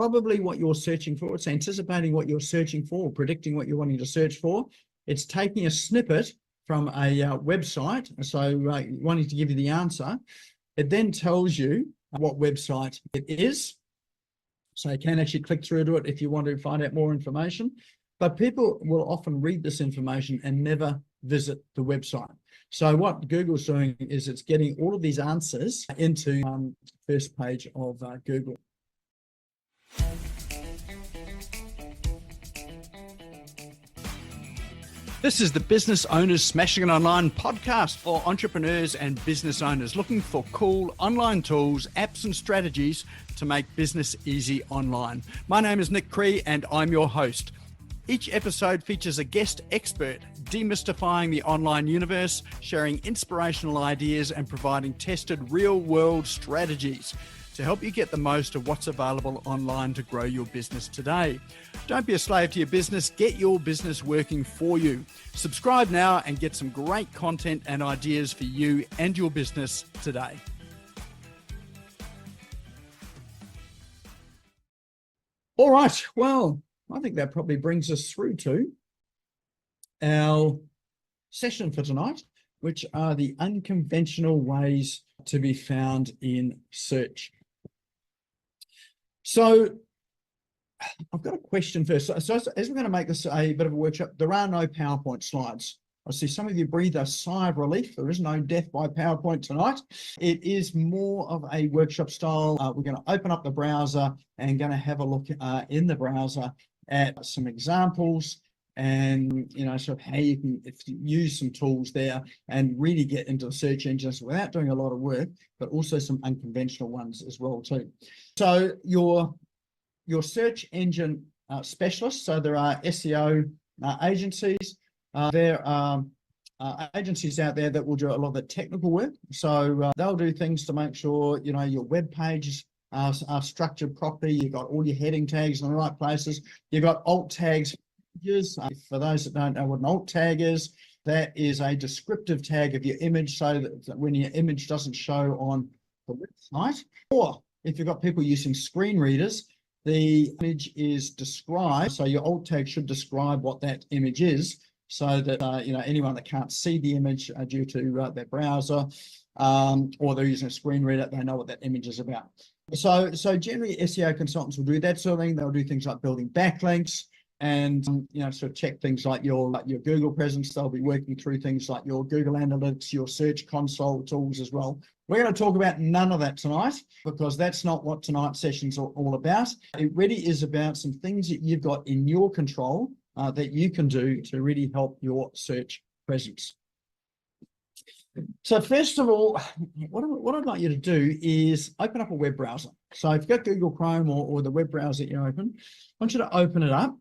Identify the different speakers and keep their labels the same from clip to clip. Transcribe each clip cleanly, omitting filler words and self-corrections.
Speaker 1: probably what you're searching for. It's anticipating what you're searching for, or predicting what you're wanting to search for. It's taking a snippet from a website, so wanting to give you the answer. It then tells you what website it is. So you can actually click through to it if you want to find out more information. But people will often read this information and never visit the website. So what Google's doing is it's getting all of these answers into first page of Google. This is the Business Owners Smashing It Online podcast for entrepreneurs and business owners looking for cool online tools, apps and strategies to make business easy online. My name is Nick Cree and I'm your host. Each episode features a guest expert demystifying the online universe, sharing inspirational ideas and providing tested real-world strategies to help you get the most of what's available online to grow your business today. Don't be a slave to your business, get your business working for you. Subscribe now and get some great content and ideas for you and your business today. All right, well, I think that probably brings us through to our session for tonight, which are the unconventional ways to be found in search. So I've got a question first. So as we're going to make this a bit of a workshop, there are no PowerPoint slides. I see some of you breathe a sigh of relief. There is no death by PowerPoint tonight. It is more of a workshop style. We're going to open up the browser and going to have a look in the browser at some examples and, sort of how you can use some tools there and really get into the search engines without doing a lot of work, but also some unconventional ones as well too. So your search engine specialists, so there are SEO agencies, there are agencies out there that will do a lot of the technical work. So they'll do things to make sure, your web pages are structured properly. You've got all your heading tags in the right places. You've got alt tags. For those that don't know what an alt tag is, that is a descriptive tag of your image so that when your image doesn't show on the website, or if you've got people using screen readers, the image is described. So your alt tag should describe what that image is so that, anyone that can't see the image due to their browser or they're using a screen reader, they know what that image is about. So generally SEO consultants will do that sort of thing. They'll do things like building backlinks and, sort of check things like your Google presence. They'll be working through things like your Google Analytics, your Search Console tools as well. We're going to talk about none of that tonight because that's not what tonight's session's all about. It really is about some things that you've got in your control that you can do to really help your search presence. So first of all, what I'd like you to do is open up a web browser. So if you've got Google Chrome or the web browser you open, I want you to open it up.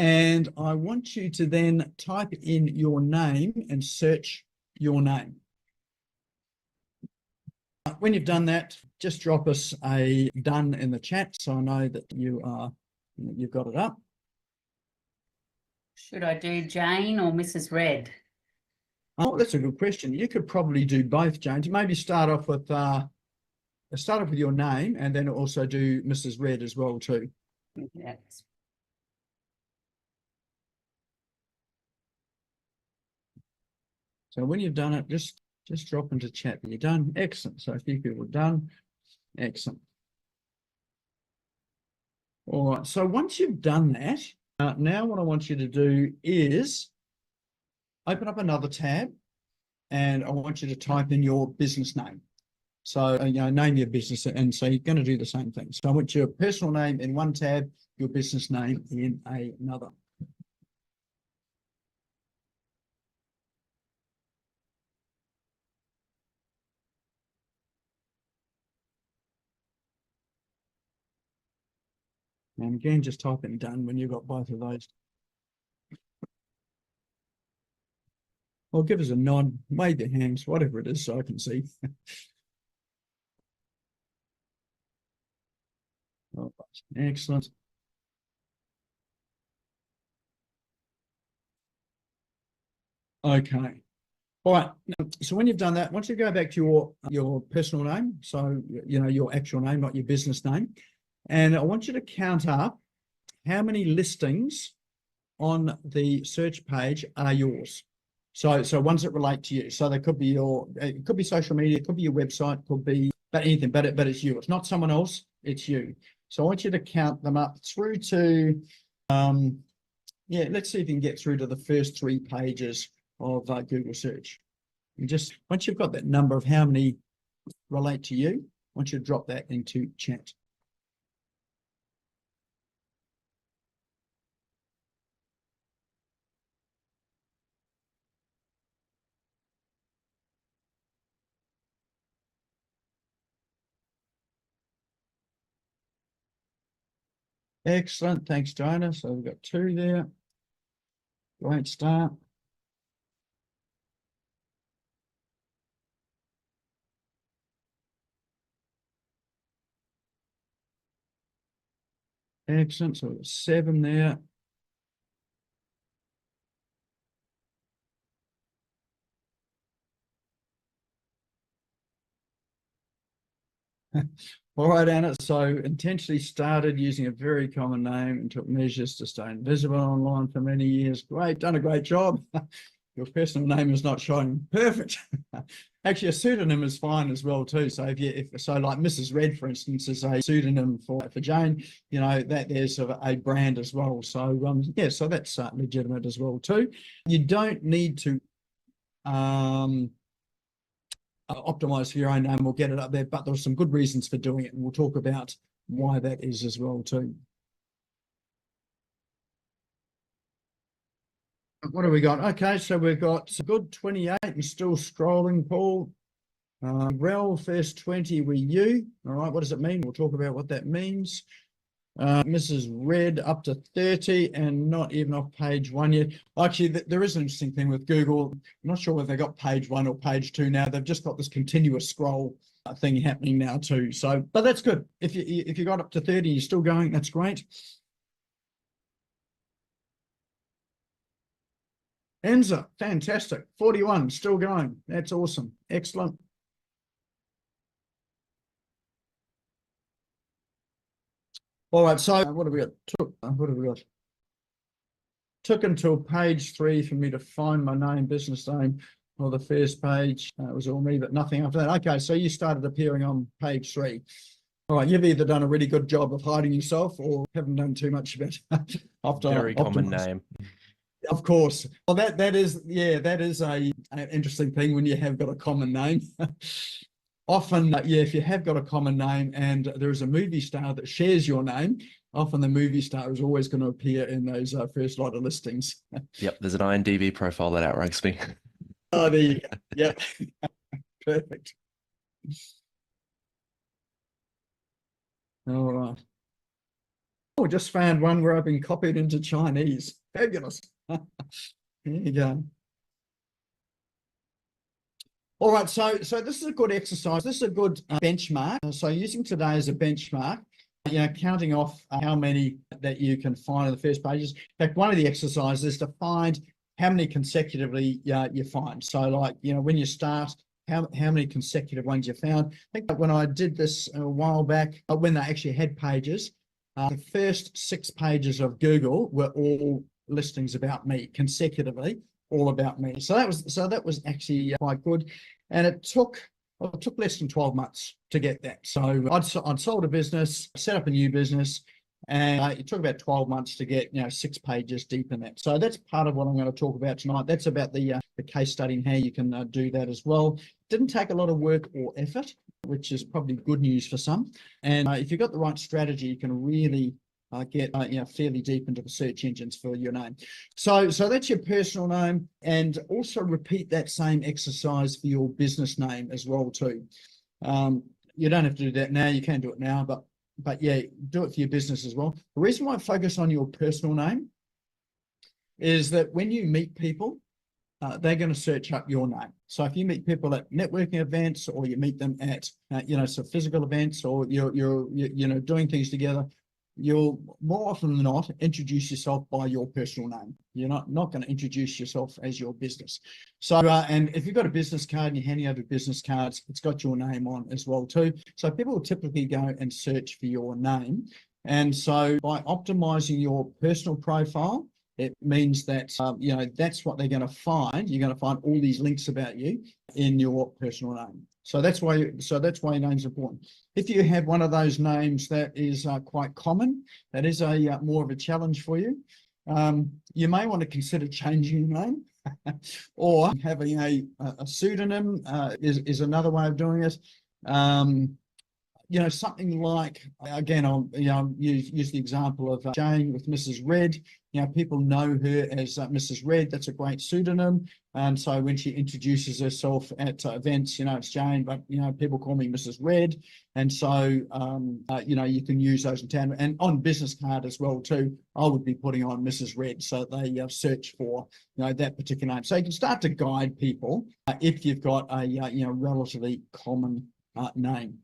Speaker 1: And I want you to then type in your name and search your name. When you've done that, just drop us a done in the chat so I know that you've got it up.
Speaker 2: Should I do Jane or Mrs. Red?
Speaker 1: Oh, that's a good question. You could probably do both, Jane. Maybe start off with your name and then also do Mrs. Red as well too.
Speaker 2: Yes.
Speaker 1: So when you've done it, just drop into chat that you're done. Excellent. So a few people are done. Excellent. All right. So once you've done that, now what I want you to do is open up another tab and I want you to type in your business name. So, name your business. And so you're going to do the same thing. So I want your personal name in one tab, your business name in another. And again, just type in done when you've got both of those. Or give us a nod, wave your hands, whatever it is, so I can see. All right. Excellent. Okay. All right. So when you've done that, once you go back to your personal name, so your actual name, not your business name, And I want you to count up how many listings on the search page are yours. So ones that relate to you. So they could be it could be social media, it could be your website, could be anything, but it's you. It's not someone else, it's you. So I want you to count them up through to, let's see if you can get through to the first 3 pages of Google search. And just once you've got that number of how many relate to you, I want you to drop that into chat. Excellent. Thanks, Diana. So we've got 2 there. Great start. Excellent. So we've got 7 there. All right, Anna. So intentionally started using a very common name and took measures to stay invisible online for many years. Great. Done a great job. Your personal name is not showing. Perfect. Actually, a pseudonym is fine as well too. So if like Mrs. Red, for instance, is a pseudonym for Jane, you know, that there's a brand as well. So so that's legitimate as well too. You don't need to optimize for your own name or get it up there, but there's some good reasons for doing it, and we'll talk about why that is as well too. What have we got? Okay, so we've got a good 28 and still scrolling, Paul. Rel, first 20 were you. All right, what does it mean? We'll talk about what that means. Mrs. Red up to 30 and not even off page 1 yet. Actually, there is an interesting thing with Google. I'm not sure whether they got page 1 or page 2 now. They've just got this continuous scroll thing happening now too. So, but that's good. If you got up to 30, you're still going, that's great. Enza, fantastic. 41, still going. That's awesome. Excellent. All right, so what have we got? What have we got? Took until page 3 for me to find my name, business name, or the first page. It was all me, but nothing after that. Okay, so you started appearing on page 3. All right, you've either done a really good job of hiding yourself or haven't done too much about it.
Speaker 3: Very common name.
Speaker 1: Of course. Well, that is an interesting thing when you have got a common name. Often, if you have got a common name and there is a movie star that shares your name, often the movie star is always going to appear in those first lot of listings.
Speaker 3: Yep, there's an IMDb profile that outranks me.
Speaker 1: Oh, there you go. Yep. Perfect. All right. Oh, just found one where I've been copied into Chinese. Fabulous. There you go. All right, so this is a good exercise. This is a good benchmark. So using today as a benchmark, counting off how many that you can find on the first pages. In fact, one of the exercises is to find how many consecutively you find. So like, when you start, how many consecutive ones you found. I think that when I did this a while back, when they actually had pages, the first 6 pages of Google were all listings about me consecutively, all about me. So that was actually quite good, and it took less than 12 months to get that. So I'd sold a business, set up a new business, and it took about 12 months to get 6 pages deep in that. So that's part of what I'm going to talk about tonight. That's about the case study and how you can do that as well. Didn't take a lot of work or effort, which is probably good news for some. And if you've got the right strategy, you can really get fairly deep into the search engines for your name. So that's your personal name, and also repeat that same exercise for your business name as well too. You don't have to do that now. You can do it now, but yeah, do it for your business as well. The reason why I focus on your personal name is that when you meet people, they're going to search up your name. So if you meet people at networking events, or you meet them at some physical events, or you're doing things together, you'll more often than not introduce yourself by your personal name. You're not going to introduce yourself as your business. So, and if you've got a business card and you're handing over business cards, it's got your name on as well too. So people will typically go and search for your name. And so by optimizing your personal profile, it means that, you know, that's what they're going to find. You're going to find all these links about you in your personal name. So that's why your name's important. If you have one of those names that is quite common, that is a more of a challenge for you. You may want to consider changing your name or having a pseudonym is another way of doing it. You know, something like, again, I'll use the example of Jane with Mrs. Red. You know, people know her as Mrs. Red. That's a great pseudonym. And so when she introduces herself at events, you know, it's Jane, but, you know, people call me Mrs. Red. And so, you know, you can use those in town. And on business card as well, too, I would be putting on Mrs. Red. So they search for, you know, that particular name. So you can start to guide people if you've got a, you know, relatively common name.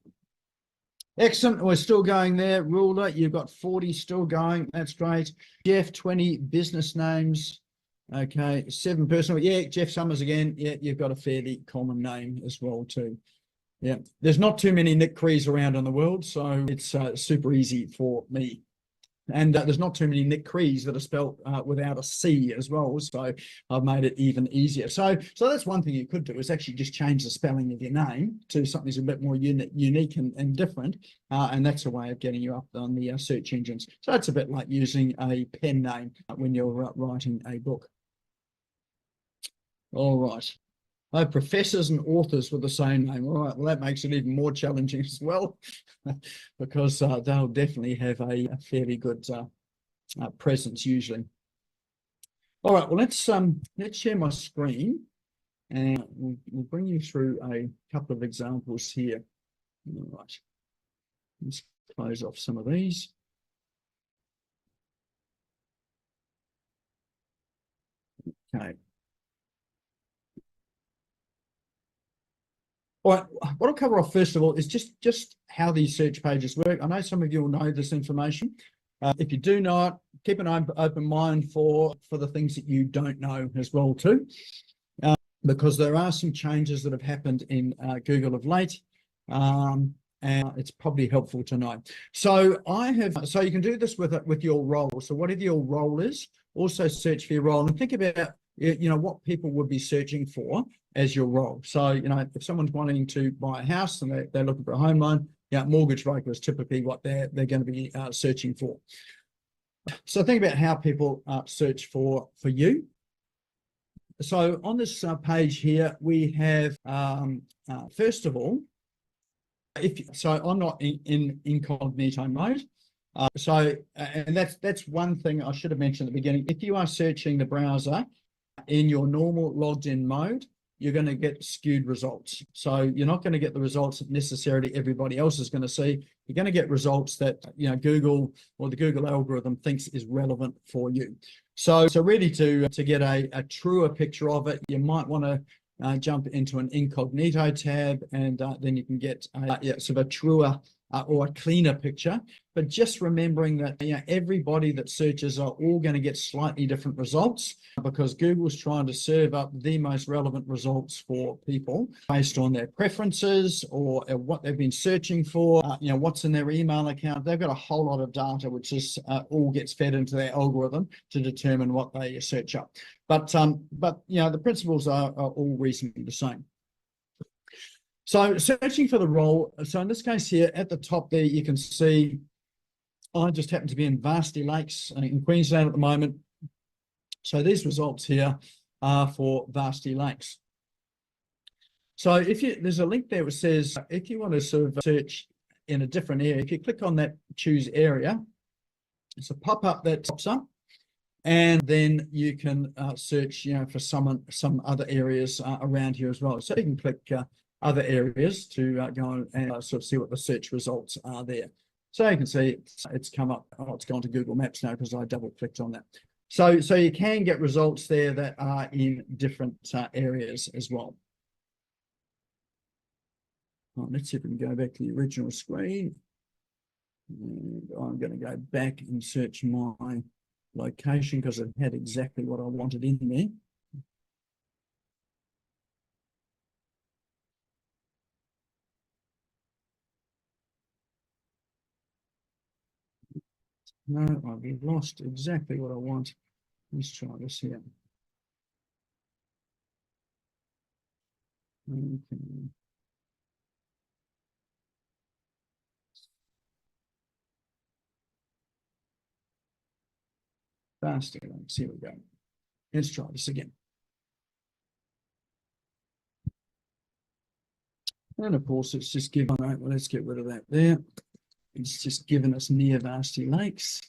Speaker 1: Excellent. We're still going there. Ruler, you've got 40 still going. That's great. Jeff, 20 business names. Okay, 7 personal. Yeah, Jeff Summers again. Yeah, you've got a fairly common name as well too. Yeah, there's not too many Nick Crees around in the world, so it's super easy for me. And there's not too many Nick Crees that are spelled without a C as well. So I've made it even easier. So that's one thing you could do is actually just change the spelling of your name to something that's a bit more unique and different. And that's a way of getting you up on the search engines. So it's a bit like using a pen name when you're writing a book. All right. Oh, professors and authors with the same name. All right, well, that makes it even more challenging as well, because they'll definitely have a fairly good presence usually. All right, well, let's share my screen, and we'll bring you through a couple of examples here. All right, let's close off some of these. Okay. All right, what I'll cover off first of all is just how these search pages work. I know some of you will know this information. If you do not, keep an open mind for the things that you don't know as well too, because there are some changes that have happened in Google of late, and it's probably helpful to know. So so you can do this with your role. So whatever your role is, also search for your role and think about, you know, what people would be searching for as your role. So, you know, if someone's wanting to buy a house and they're looking for a home loan, yeah, mortgage broker is typically what they're going to be searching for. So think about how people search for you. So on this page here, we have, first of all, so I'm not in incognito mode. And that's one thing I should have mentioned at the beginning. If you are searching the browser in your normal logged in mode, you're going to get skewed results. So you're not going to get the results that necessarily everybody else is going to see. You're going to get results that, you know, Google or the Google algorithm thinks is relevant for you. So really to get a truer picture of it, you might want to jump into an incognito tab, and then you can get sort of a truer or a cleaner picture. But just remembering that, you know, everybody that searches are all going to get slightly different results, because Google's trying to serve up the most relevant results for people based on their preferences or what they've been searching for, you know, what's in their email account. They've got a whole lot of data, which is all gets fed into their algorithm to determine what they search up. But you know, the principles are all reasonably the same. So searching for the role. So in this case here at the top there, you can see I just happen to be in Vasti Lakes in Queensland at the moment. So these results here are for Vasti Lakes. So there's a link there which says, if you want to sort of search in a different area, if you click on that choose area, it's a pop-up that pops up, and then you can search, you know, for some other areas around here as well. So you can click other areas to go and sort of see what the search results are there. So you can see it's come up. Oh, it's gone to Google Maps now because I double clicked on that. So you can get results there that are in different areas as well. Let's see if we can go back to the original screen. And I'm going to go back and search my location because it had exactly what I wanted in there. No, I've lost exactly what I want. Let's try this here. Okay. Faster. Let's see where we go. Let's try this again. And of course, it's just given, all right, well, let's get rid of that there. It's just given us near Varsity Lakes.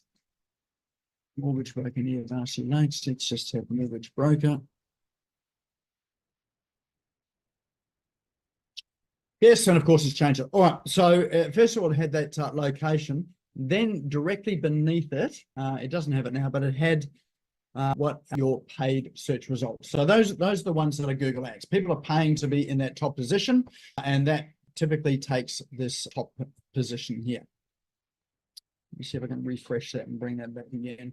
Speaker 1: Mortgage broker near Varsity Lakes. Let's just have mortgage broker. Yes, and of course, it's changed it. All right. So first of all, it had that location. Then directly beneath it, it doesn't have it now, but it had what your paid search results. So those are the ones that are Google Ads. People are paying to be in that top position, and that typically takes this top position here. Let me see if I can refresh that and bring that back again.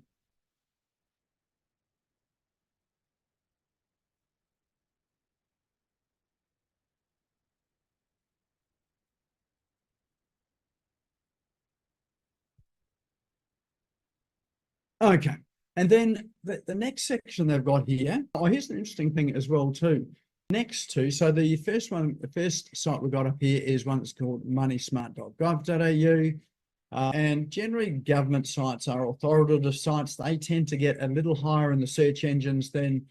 Speaker 1: Okay. And then the next section they've got here, oh, here's an interesting thing as well too. Next to, so the first one, the first site we've got up here is one that's called moneysmart.gov.au. And generally government sites are authoritative sites. They tend to get a little higher in the search engines than,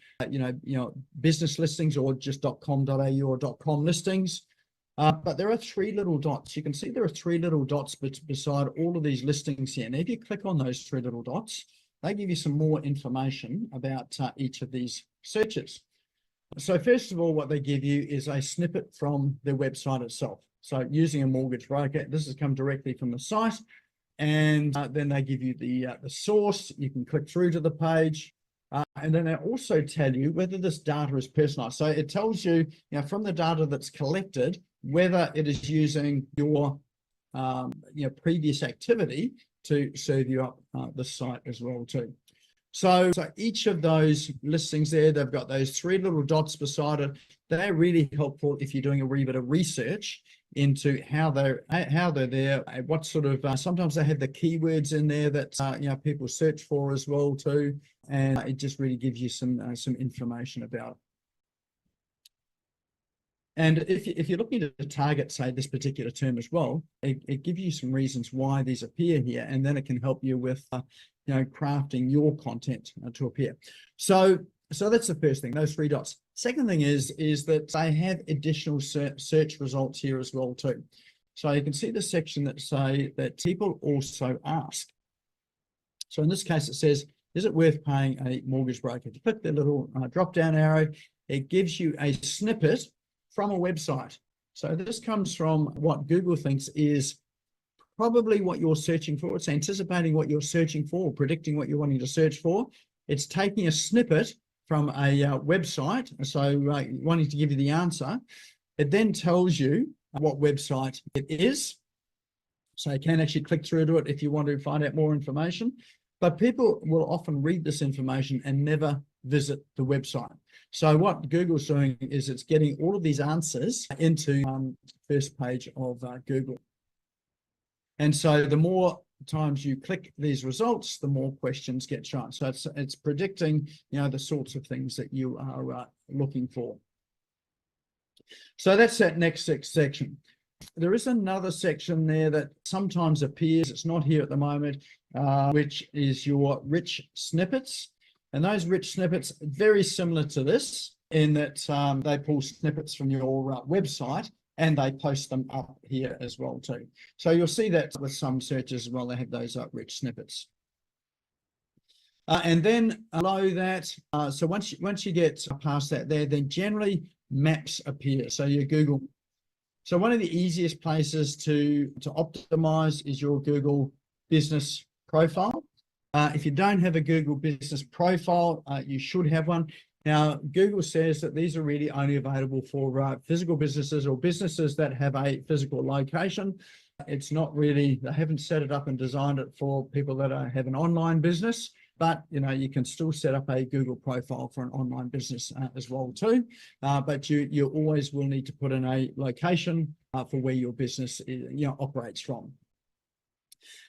Speaker 1: business listings or just .com.au or .com listings. But there are three little dots. You can see there are three little dots beside all of these listings here. And if you click on those three little dots, they give you some more information about each of these searches. So first of all, what they give you is a snippet from their website itself. So using a mortgage broker, this has come directly from the site. And then they give you the source. You can click through to the page. And then they also tell you whether this data is personalized. So it tells you, from the data that's collected, whether it is using your previous activity to serve you up the site as well too. So each of those listings there, they've got those three little dots beside it. They're really helpful if you're doing a wee bit of research into how they're there, what sort of sometimes they have the keywords in there that people search for as well too, and it just really gives you some information about it. And if you're looking to target, say, this particular term as well, it gives you some reasons why these appear here, and then it can help you with crafting your content to appear. So that's the first thing, those three dots. Second thing is that they have additional search results here as well too. So you can see the section that say that people also ask. So in this case, it says, is it worth paying a mortgage broker? If you click the little drop-down arrow, it gives you a snippet from a website. So this comes from what Google thinks is probably what you're searching for. It's anticipating what you're searching for, predicting what you're wanting to search for. It's taking a snippet from a website, so wanting to give you the answer. It then tells you what website it is. So you can actually click through to it if you want to find out more information. But people will often read this information and never visit the website. So what Google's doing is it's getting all of these answers into first page of Google. And so the more times you click these results, the more questions get shown. So it's predicting, the sorts of things that you are looking for. So that's that next section. There is another section there that sometimes appears, it's not here at the moment, which is your rich snippets. And those rich snippets are very similar to this in that they pull snippets from your website and they post them up here as well too. So you'll see that with some searches as well, they have those rich snippets. And then below that, so once you get past that there, then generally maps appear. So your Google. So one of the easiest places to optimize is your Google business profile. If you don't have a Google business profile, you should have one. Now, Google says that these are really only available for physical businesses or businesses that have a physical location. It's not really, they haven't set it up and designed it for people that have an online business, but you can still set up a Google profile for an online business as well too. But you always will need to put in a location for where your business operates from.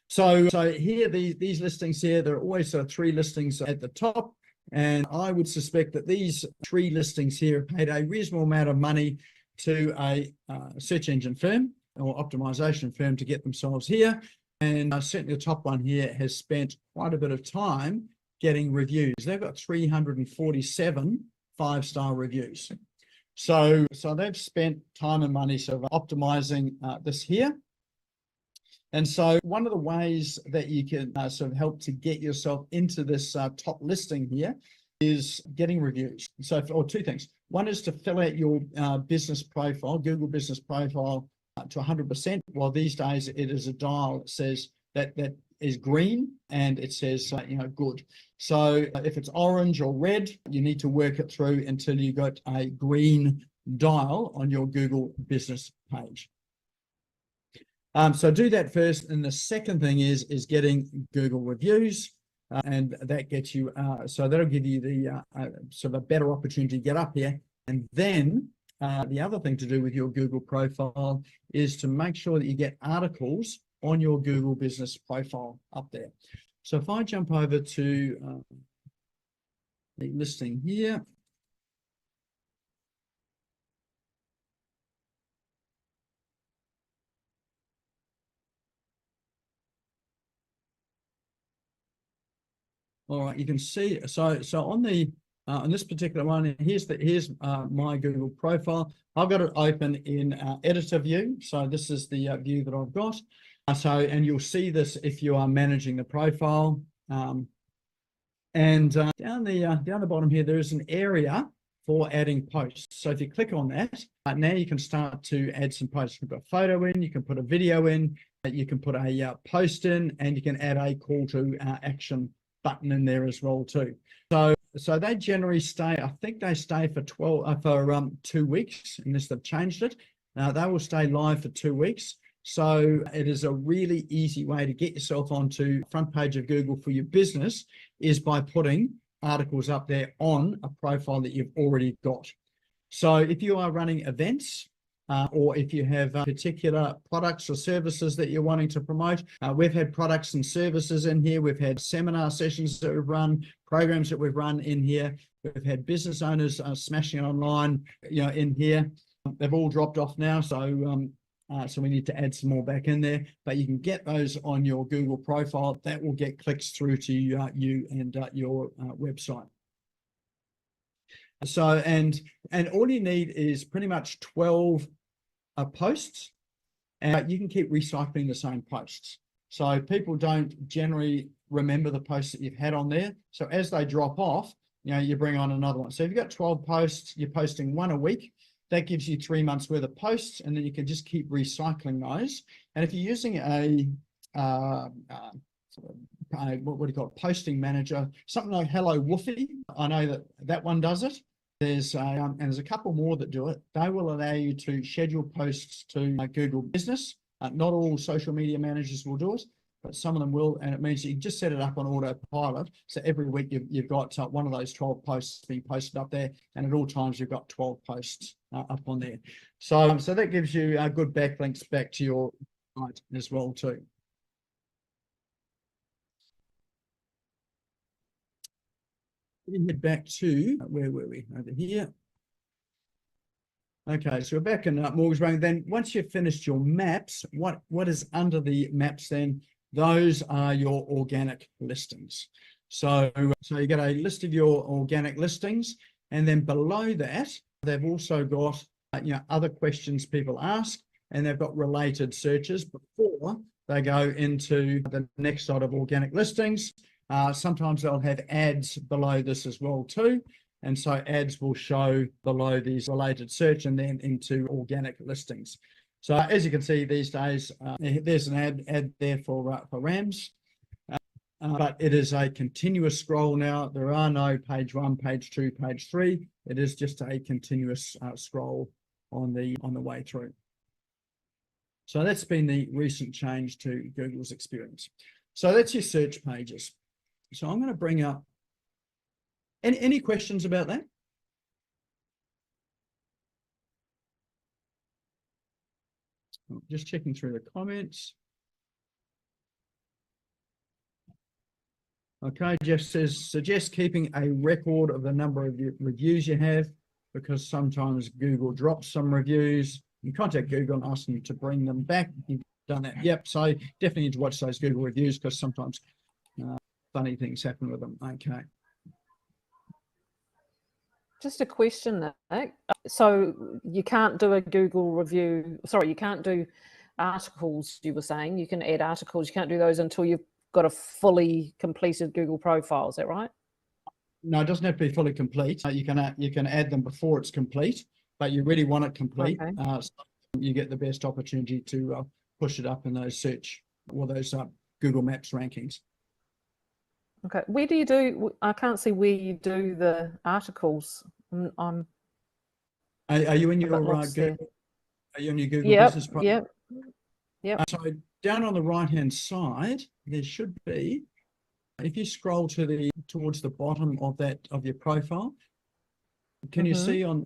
Speaker 1: So here, these listings here, there are always 3 listings at the top. And I would suspect that these 3 listings here paid a reasonable amount of money to a search engine firm or optimization firm to get themselves here. And certainly the top one here has spent quite a bit of time getting reviews. They've got 347 5-star reviews. So they've spent time and money sort of optimizing this here. And so one of the ways that you can sort of help to get yourself into this top listing here is getting reviews. So, or 2 things. One is to fill out your business profile, Google business profile, to 100%. While these days it is a dial that says that is green and it says good. So if it's orange or red, you need to work it through until you got a green dial on your Google business page. So do that first, and the second thing is getting Google reviews, and that gets you. So that'll give you the sort of a better opportunity to get up here. And then the other thing to do with your Google profile is to make sure that you get articles on your Google business profile up there. So if I jump over to the listing here. All right, you can see, so on the on this particular one, here's my Google profile. I've got it open in editor view. So this is the view that I've got. And you'll see this if you are managing the profile. Down the bottom here, there is an area for adding posts. So if you click on that, now you can start to add some posts. You can put a photo in, you can put a video in, you can put a post in, and you can add a call to action button in there as well too. So they generally stay, I think they stay for 2 weeks, unless they've changed it. They will stay live for 2 weeks. So it is a really easy way to get yourself onto front page of Google for your business is by putting articles up there on a profile that you've already got. So if you are running events, or if you have particular products or services that you're wanting to promote. We've had products and services in here. We've had seminar sessions that we've run, programs that we've run in here. We've had business owners smashing it online, in here. They've all dropped off now, so so we need to add some more back in there. But you can get those on your Google profile. That will get clicks through to you and your website. So, and all you need is pretty much 12 posts, and you can keep recycling the same posts. So people don't generally remember the posts that you've had on there. So as they drop off, you bring on another one. So if you've got 12 posts, you're posting 1 a week. That gives you 3 months worth of posts, and then you can just keep recycling those. And if you're using a what do you call it, posting manager, something like Hello Woofy, I know that one does it. There's a couple more that do it. They will allow you to schedule posts to Google Business. Not all social media managers will do it, but some of them will, and it means that you just set it up on autopilot. So every week you've got one of those 12 posts being posted up there, and at all times you've got 12 posts up on there. So that gives you good backlinks back to your site as well too. We head back to, where were we? Over here. Okay, so we're back in Mortgage Bank. Then once you've finished your maps, what is under the maps then? Those are your organic listings. So you get a list of your organic listings, and then below that, they've also got other questions people ask, and they've got related searches before they go into the next side of organic listings. Sometimes they'll have ads below this as well too. And so ads will show below these related search and then into organic listings. So as you can see these days, there's an ad there for Rams. but it is a continuous scroll now. There are no page 1, page 2, page 3. It is just a continuous scroll on the way through. So that's been the recent change to Google's experience. So that's your search pages. So I'm going to bring up any questions about that? Just checking through the comments. Okay, Jeff says, suggest keeping a record of the number of reviews you have, because sometimes Google drops some reviews. You contact Google and ask them to bring them back. You've done that. Yep, so definitely need to watch those Google reviews, because sometimes funny things happen with them. Okay.
Speaker 4: Just a question, Nick. So you can't do a Google review, sorry, you can't do articles, you were saying. You can add articles, you can't do those until you've got a fully completed Google profile, is that right?
Speaker 1: No, it doesn't have to be fully complete. You can add them before it's complete, but you really want it complete.
Speaker 4: Okay.
Speaker 1: So you get the best opportunity to push it up in those search or those Google Maps rankings.
Speaker 4: Okay, where do you do, I can't see where you do the articles.
Speaker 1: Are you in your Google? Are you in your Google Business Profile?
Speaker 4: Yep.
Speaker 1: So down on the right-hand side, there should be, if you scroll towards the bottom of your profile, can you see on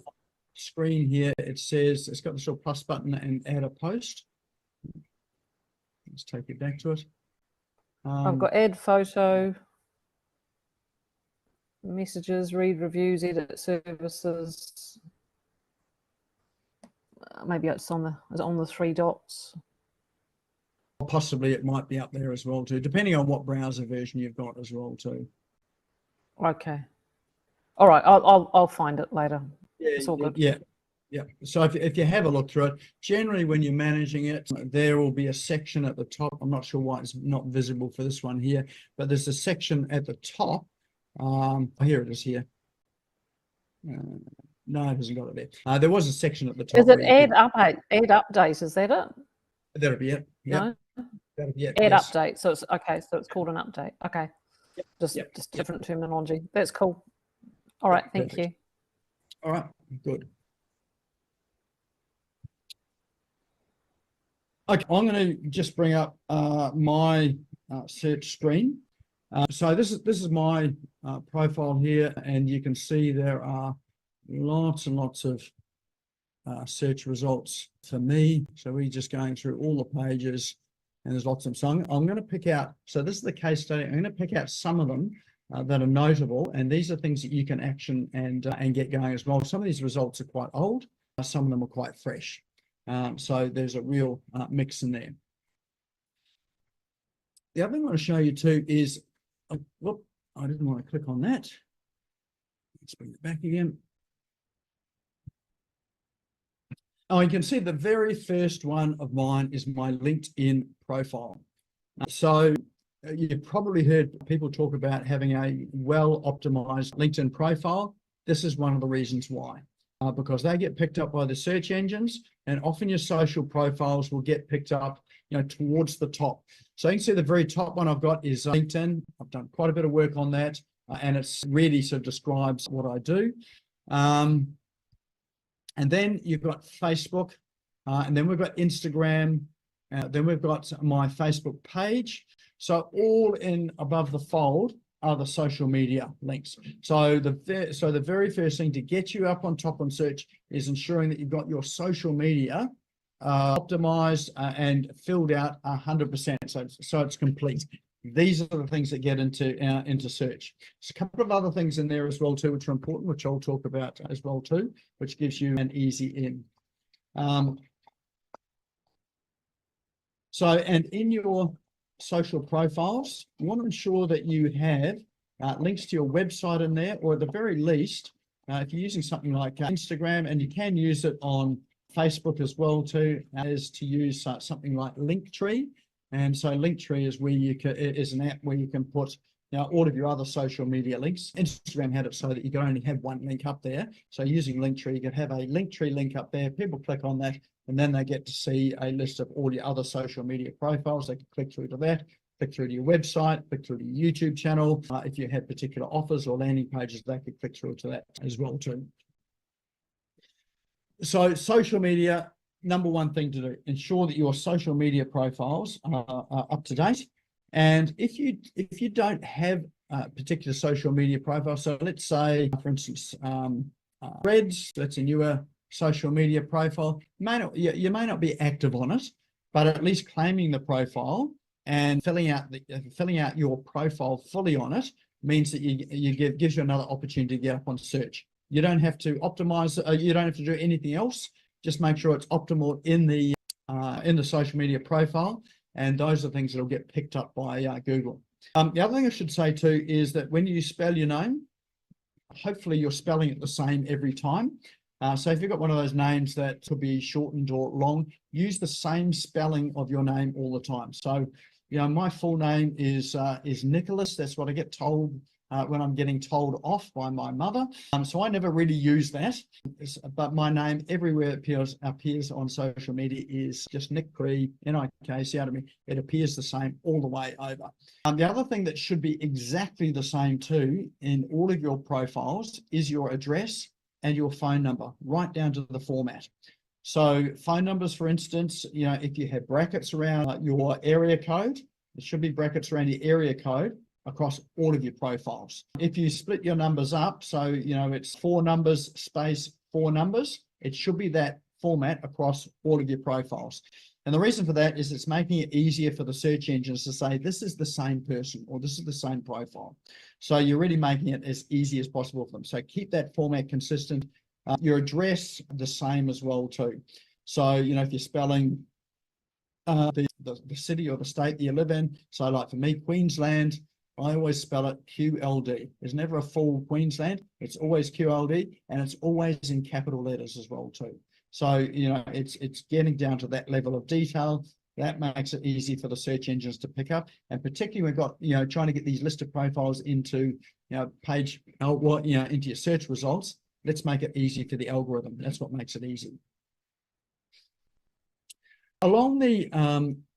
Speaker 1: screen here, it says, it's got this little plus button and add a post. Let's take it back to it.
Speaker 4: I've got add photo, messages, read reviews, edit services. Maybe it's on the 3 dots.
Speaker 1: Possibly it might be up there as well too, depending on what browser version you've got as well too.
Speaker 4: Okay. All right, I'll find it later.
Speaker 1: Yeah,
Speaker 4: it's all good.
Speaker 1: Yeah. So if you have a look through it, generally when you're managing it, there will be a section at the top. I'm not sure why it's not visible for this one here, but there's a section at the top. Here it is here. No, it hasn't got it there. There was a section at the top.
Speaker 4: Is it add update? Is that it?
Speaker 1: That'll be it. Yep.
Speaker 4: No?
Speaker 1: That'll be it.
Speaker 4: Add
Speaker 1: Yes.
Speaker 4: update. So it's okay. So it's called an update. Okay.
Speaker 1: Yep.
Speaker 4: Just different terminology. That's cool. All right. Thank you.
Speaker 1: All right. Good. Okay. I'm going to just bring up my search screen. So this is my profile here, and you can see there are lots and lots of search results for me. So we're just going through all the pages, and there's lots of them. So I'm going to pick out, so this is the case study. I'm going to pick out some of them that are notable, and these are things that you can action and get going as well. Some of these results are quite old, some of them are quite fresh. So there's a real mix in there. The other thing I want to show you too is, whoop, I didn't want to click on that. Let's bring it back again. Oh, you can see the very first one of mine is my LinkedIn profile. So you've probably heard people talk about having a well-optimized LinkedIn profile. This is one of the reasons why, because they get picked up by the search engines, and often your social profiles will get picked up, towards the top. So you can see the very top one I've got is LinkedIn. I've done quite a bit of work on that, and it's really sort of describes what I do. And then you've got Facebook, and then we've got Instagram, then we've got my Facebook page. So all in above the fold are the social media links. So the very first thing to get you up on top on search is ensuring that you've got your social media optimized and filled out 100%. So it's complete. These are the things that get into search. There's a couple of other things in there as well too, which are important, which I'll talk about as well too, which gives you an easy in. And in your social profiles, you want to ensure that you have links to your website in there, or at the very least, if you're using something like Instagram, and you can use it on Facebook as well too, is to use something like Linktree. And so Linktree is where is an app where you can put all of your other social media links. Instagram had it so that you could only have one link up there. So using Linktree, you could have a Linktree link up there. People click on that, and then they get to see a list of all your other social media profiles. They can click through to that, click through to your website, click through to your YouTube channel. If you have particular offers or landing pages, they could click through to that as well too. So social media, number one thing to do, ensure that your social media profiles are up to date. And if you don't have a particular social media profile, so let's say, for instance, Threads, that's a newer social media profile, you may not be active on it, but at least claiming the profile and filling out your profile fully on it means that gives you another opportunity to get up on search. You don't have to optimize, you don't have to do anything else. Just make sure it's optimal in the social media profile, and those are things that will get picked up by Google. The other thing I should say too is that when you spell your name, hopefully you're spelling it the same every time. So if you've got one of those names that could be shortened or long, use the same spelling of your name all the time. So, my full name is Nicholas. That's what I get told when I'm getting told off by my mother. So I never really use that, but my name everywhere appears on social media is just Nick Cree, N-I-K, see out of me. It appears the same all the way over. The other thing that should be exactly the same too in all of your profiles is your address and your phone number, right down to the format. So phone numbers, for instance, if you have brackets around your area code, there should be brackets around your area code across all of your profiles. If you split your numbers up, so it's 4 numbers space 4 numbers, it should be that format across all of your profiles. And the reason for that is it's making it easier for the search engines to say this is the same person or this is the same profile. So you're really making it as easy as possible for them. So keep that format consistent. Your address the same as well too. So if you're spelling the city or the state that you live in, so like for me, Queensland, I always spell it QLD. There's never a full Queensland. It's always QLD, and it's always in capital letters as well too. So, it's getting down to that level of detail. That makes it easy for the search engines to pick up. And particularly we've got, trying to get these listed profiles into, into your search results. Let's make it easy for the algorithm. That's what makes it easy. Along the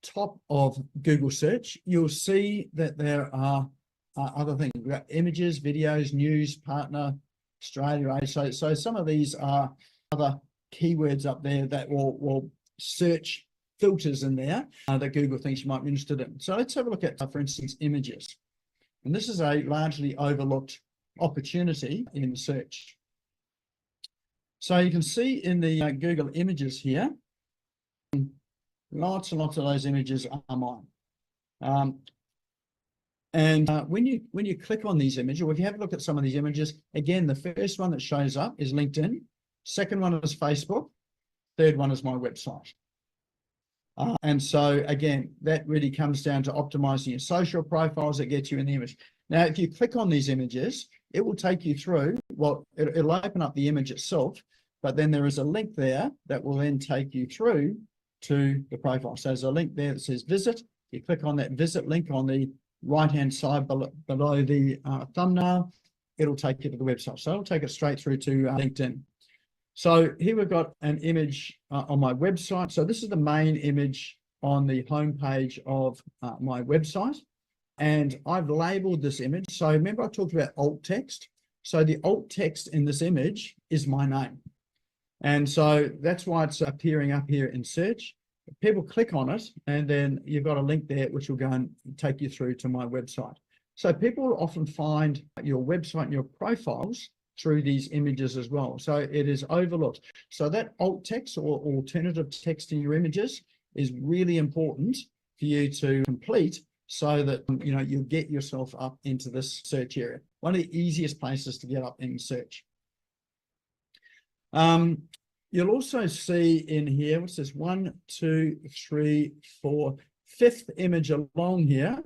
Speaker 1: top of Google search, you'll see that there are other things. We've got images, videos, news, partner, Australia. So some of these are other keywords up there that will search filters in there that Google thinks you might be interested in. So let's have a look at, for instance, images. And this is a largely overlooked opportunity in search. So you can see in the Google images here, lots and lots of those images are mine. When you click on these images, or if you have a look at some of these images, again, the first one that shows up is LinkedIn. Second one is Facebook. Third one is my website. And so again, that really comes down to optimizing your social profiles that get you in the image. Now, if you click on these images, it will take you through, well, it'll open up the image itself, but then there is a link there that will then take you through to the profile. So there's a link there that says visit. You click on that visit link on the right-hand side below the thumbnail, it'll take you to the website. So it'll take it straight through to LinkedIn. So here we've got an image on my website. So this is the main image on the homepage of my website. And I've labeled this image. So remember I talked about alt text. So the alt text in this image is my name. And so that's why it's appearing up here in search. People click on it, and then you've got a link there which will go and take you through to my website. So people will often find your website and your profiles through these images as well. So it is overlooked. So that alt text or alternative text in your images is really important for you to complete so that you get yourself up into this search area. One of the easiest places to get up in search. You'll also see in here, what's this? 1, 2, 3, 4, 5th image along here.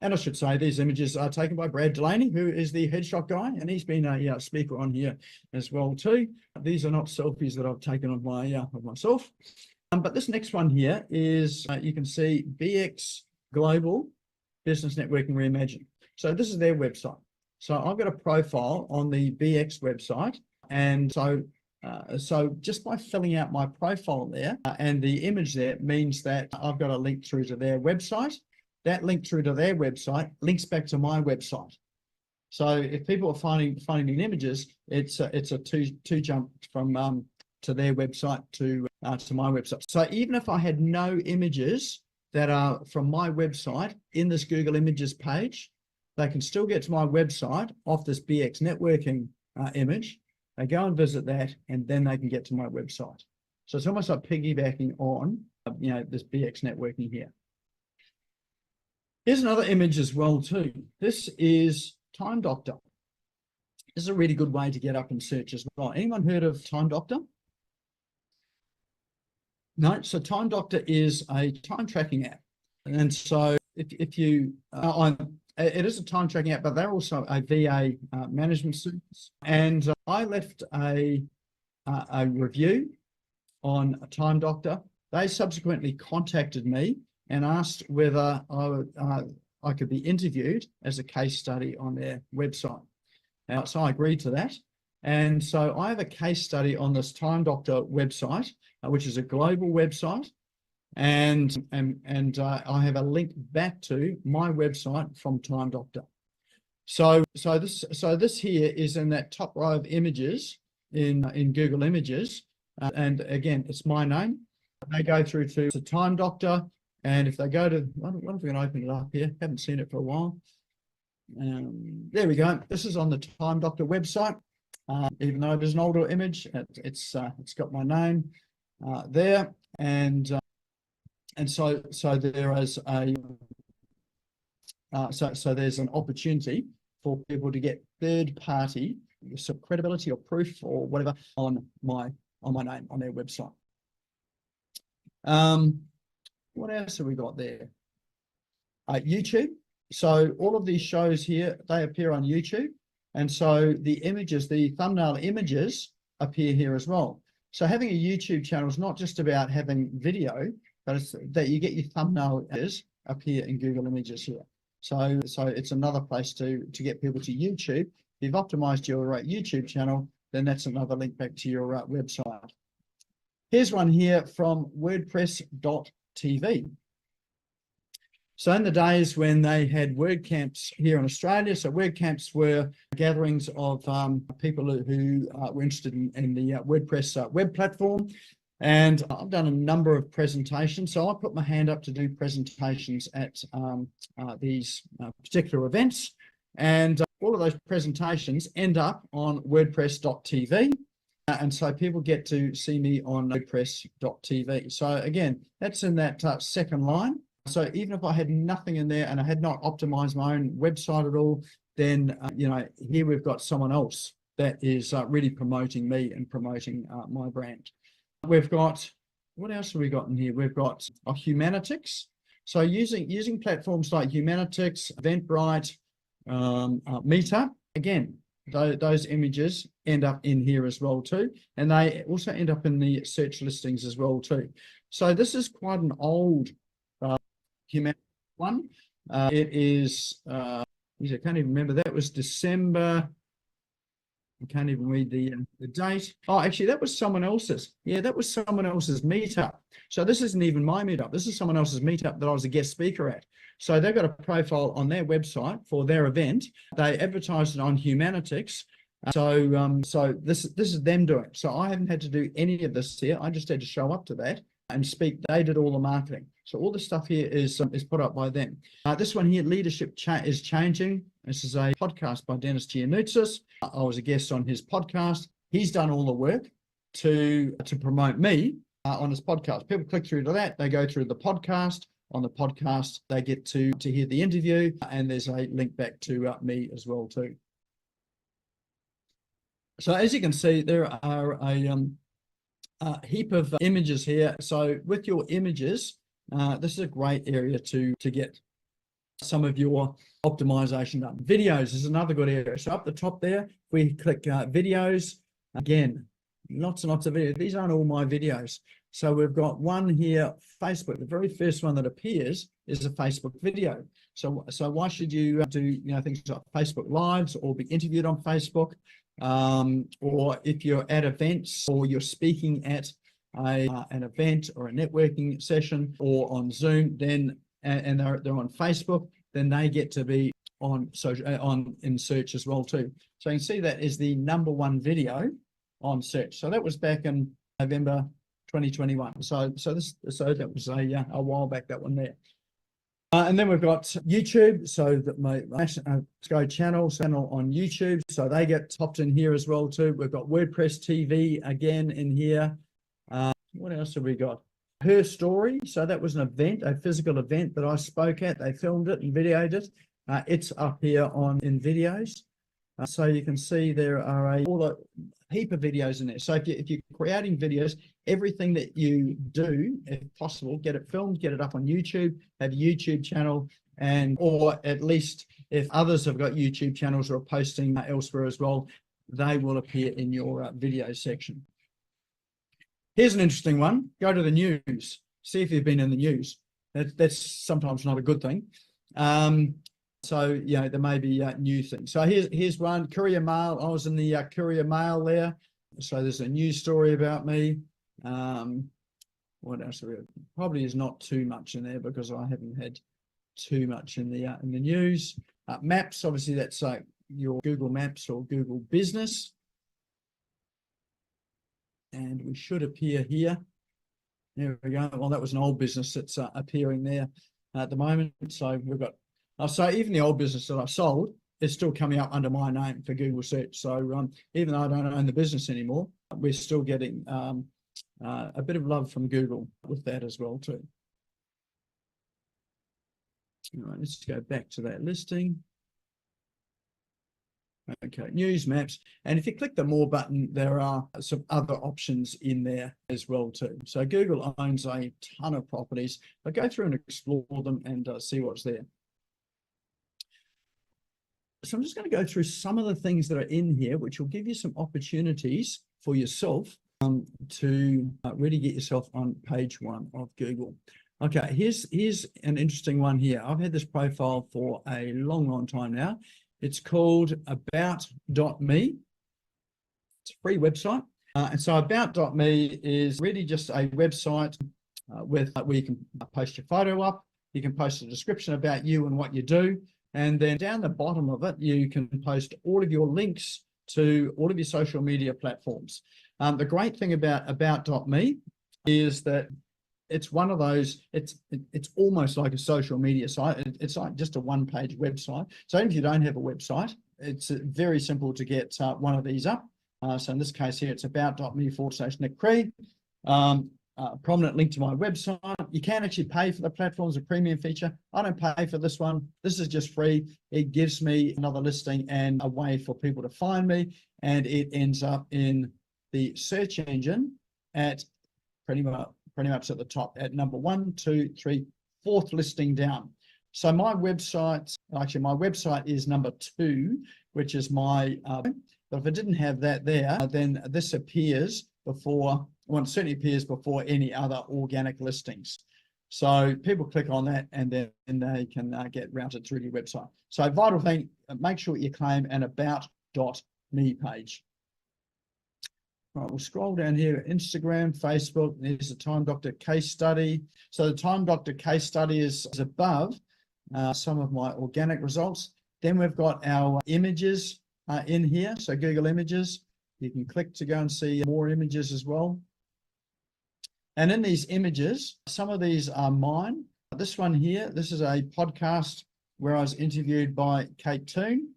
Speaker 1: And I should say these images are taken by Brad Delaney, who is the headshot guy, and he's been a speaker on here as well too. These are not selfies that I've taken of myself. But this next one here is, you can see BX Global Business Networking Reimagined. So this is their website. So I've got a profile on the BX website. And so So just by filling out my profile there and the image there means that I've got a link through to their website. That link through to their website links back to my website. So if people are finding images, it's a two jump from to their website to my website. So even if I had no images that are from my website in this Google Images page, they can still get to my website off this BX networking image. They go and visit that, and then they can get to my website. So it's almost like piggybacking on, this BX networking here. Here's another image as well too. This is Time Doctor. This is a really good way to get up and search as well. Anyone heard of Time Doctor? No. So Time Doctor is a time tracking app, and so if you it is a time tracking app, but they're also a VA management service. And I left a review on Time Doctor. They subsequently contacted me and asked whether I could be interviewed as a case study on their website. So I agreed to that. And so I have a case study on this Time Doctor website, which is a global website. And I have a link back to my website from Time Doctor. So this here is in that top row of images in Google Images, and again it's my name. They go through to Time Doctor, and if they go to, what if we can open it up here? Haven't seen it for a while. There we go. This is on the Time Doctor website. Even though it is an older image, it's got my name there, and so there is so there's an opportunity for people to get third-party credibility or proof or whatever on my name on their website. What else have we got there? YouTube. So all of these shows here, they appear on YouTube, and so the images, the thumbnail images, appear here as well. So having a YouTube channel is not just about having video, but it's that you get your thumbnail images appear in Google Images here. So it's another place to get people to YouTube. If you've optimized your YouTube channel, then that's another link back to your website. Here's one here from WordPress.tv. So in the days when they had WordCamps here in Australia, so WordCamps were gatherings of people who were interested in the WordPress web platform. And I've done a number of presentations. So I put my hand up to do presentations at these particular events. And all of those presentations end up on WordPress.tv. And so people get to see me on WordPress.tv. So again, that's in that second line. So even if I had nothing in there and I had not optimized my own website at all, then, here we've got someone else that is really promoting me and promoting my brand. We've got, what else have we got in here? We've got Humanitics. So using platforms like Humanitics, Eventbrite, Meetup, again, those images end up in here as well too. And they also end up in the search listings as well too. So this is quite an old Humanitics one. It is, I can't even remember, that was December. I can't even read the date. Oh, actually, that was someone else's. Yeah, that was someone else's meetup. So this isn't even my meetup. This is someone else's meetup that I was a guest speaker at. So they've got a profile on their website for their event. They advertised it on Humanitics. So this is them doing it. So I haven't had to do any of this here. I just had to show up to that and speak. They did all the marketing. So all the stuff here is put up by them. This one here, Leadership is Changing. This is a podcast by Dennis Giannoutzis. I was a guest on his podcast. He's done all the work to promote me on his podcast. People click through to that. They go through the podcast. On the podcast, they get to hear the interview, and there's a link back to me as well too. So as you can see, there are a heap of images here. So with your images, this is a great area to get some of your optimization done. Videos is another good area. So up the top there, we click videos. Again, lots and lots of videos. These aren't all my videos. So we've got one here, Facebook. The very first one that appears is a Facebook video. So why should you do things like Facebook Lives or be interviewed on Facebook? or if you're at events or you're speaking at an event or a networking session or on Zoom, then and they're on Facebook, then they get to be on social in search as well too. So you can see that is the #1 video on search. So that was back in November 2021. So that was a while back, that one there. And then we've got YouTube, so that my Go channel on YouTube, so they get popped in here as well too. We've got WordPress TV again in here. What else have we got? Her Story, so that was an event, a physical event that I spoke at. They filmed it and videoed it. It's up here in videos. So you can see there are a heap of videos in there. So if you're creating videos, everything that you do, if possible, get it filmed, get it up on YouTube, have a YouTube channel, or at least if others have got YouTube channels or are posting elsewhere as well, they will appear in your video section. Here's an interesting one. Go to the news. See if you've been in the news. That's sometimes not a good thing. So, there may be new things. So here's one, Courier Mail. I was in the Courier Mail there. So there's a news story about me. What else? Probably is not too much in there because I haven't had too much in the news. Maps, obviously that's your Google Maps or Google Business. And we should appear here. There we go. Well, that was an old business that's appearing there at the moment. So we've got, so even the old business that I sold is still coming up under my name for Google search. So even though I don't own the business anymore, we're still getting a bit of love from Google with that as well too. All right, let's go back to that listing. Okay, news, maps, and if you click the more button, there are some other options in there as well too. So Google owns a ton of properties, but go through and explore them and see what's there. So I'm just going to go through some of the things that are in here, which will give you some opportunities for yourself to really get yourself on page 1 of Google. Okay, here's an interesting one here. I've had this profile for a long time now. It's called about.me. It's a free website. And so about.me is really just a website where you can post your photo up. You can post a description about you and what you do. And then down the bottom of it, you can post all of your links to all of your social media platforms. The great thing about me is that it's one of those, it's almost like a social media site. It's like just a one-page website. So if you don't have a website, it's very simple to get one of these up. So in this case here, it's about.me/Nick Cree. Prominent link to my website. You can actually pay for the platform as a premium feature. I don't pay for this one. This is just free. It gives me another listing and a way for people to find me, and it ends up in the search engine at pretty much at the top at number 1, 2, 3, 4th listing down. So my website is number 2, which is my, but if I didn't have that there, then this appears before, well, it certainly appears before any other organic listings. So people click on that and then they can get routed through to your website. So vital thing, make sure you claim an about.me page. Right, we'll scroll down here, Instagram, Facebook, there's the Time Doctor case study. So the Time Doctor case study is above some of my organic results. Then we've got our images in here, so Google Images. You can click to go and see more images as well. And in these images, some of these are mine. This one here, this is a podcast where I was interviewed by Kate Toon.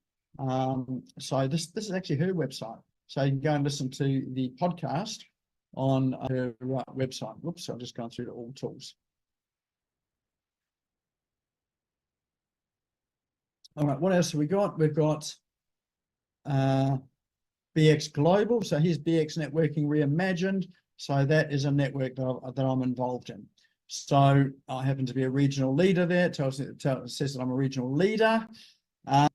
Speaker 1: So this is actually her website. So you can go and listen to the podcast on her website. Whoops, I've just gone through to all tools. All right, what else have we got? We've got BX Global. So here's BX Networking Reimagined. So that is a network that I'm involved in. So I happen to be a regional leader there. It says that I'm a regional leader.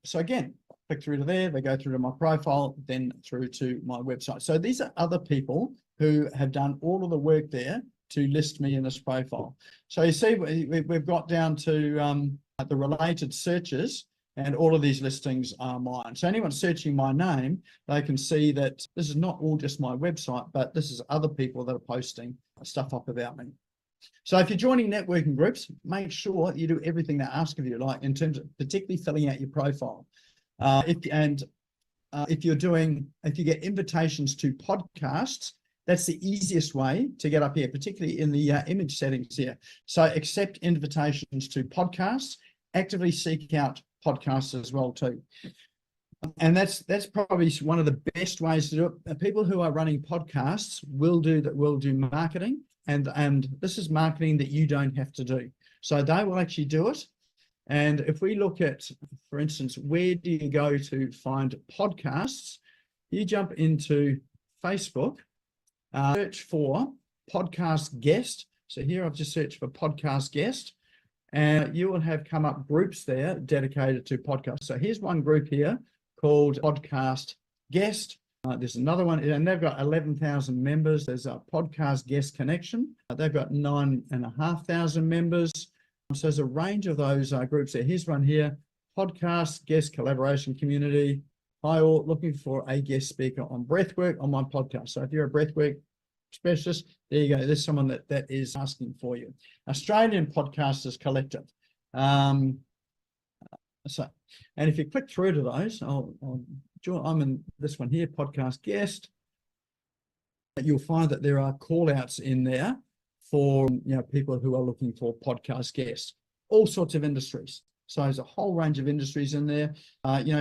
Speaker 1: So again, click through to there, they go through to my profile, then through to my website. So these are other people who have done all of the work there to list me in this profile. So you see, we've got down to the related searches. And all of these listings are mine. So anyone searching my name, they can see that this is not all just my website, but this is other people that are posting stuff up about me. So if you're joining networking groups, make sure you do everything they ask of you, like in terms of particularly filling out your profile. If you get invitations to podcasts, that's the easiest way to get up here, particularly in the image settings here. So accept invitations to podcasts, actively seek out podcasts as well too. And that's probably one of the best ways to do it. People who are running podcasts will do marketing, and this is marketing that you don't have to do. So they will actually do it. And if we look at, for instance, where do you go to find podcasts? You jump into Facebook, search for podcast guest. So here I've just searched for podcast guest, and you will have come up groups there dedicated to podcasts. So here's one group here called Podcast Guest. There's another one, and they've got 11,000 members. There's a Podcast Guest Connection. They've got 9,500 members. So there's a range of those groups there. Here's one here, Podcast Guest Collaboration Community. Hi all, looking for a guest speaker on breathwork on my podcast. So if you're a breathwork specialist, there you go. There's someone that is asking for you. Australian Podcasters Collective. And if you click through to those, I'll join. I'm in this one here, podcast guest. You'll find that there are call outs in there for people who are looking for podcast guests, all sorts of industries. So there's a whole range of industries in there.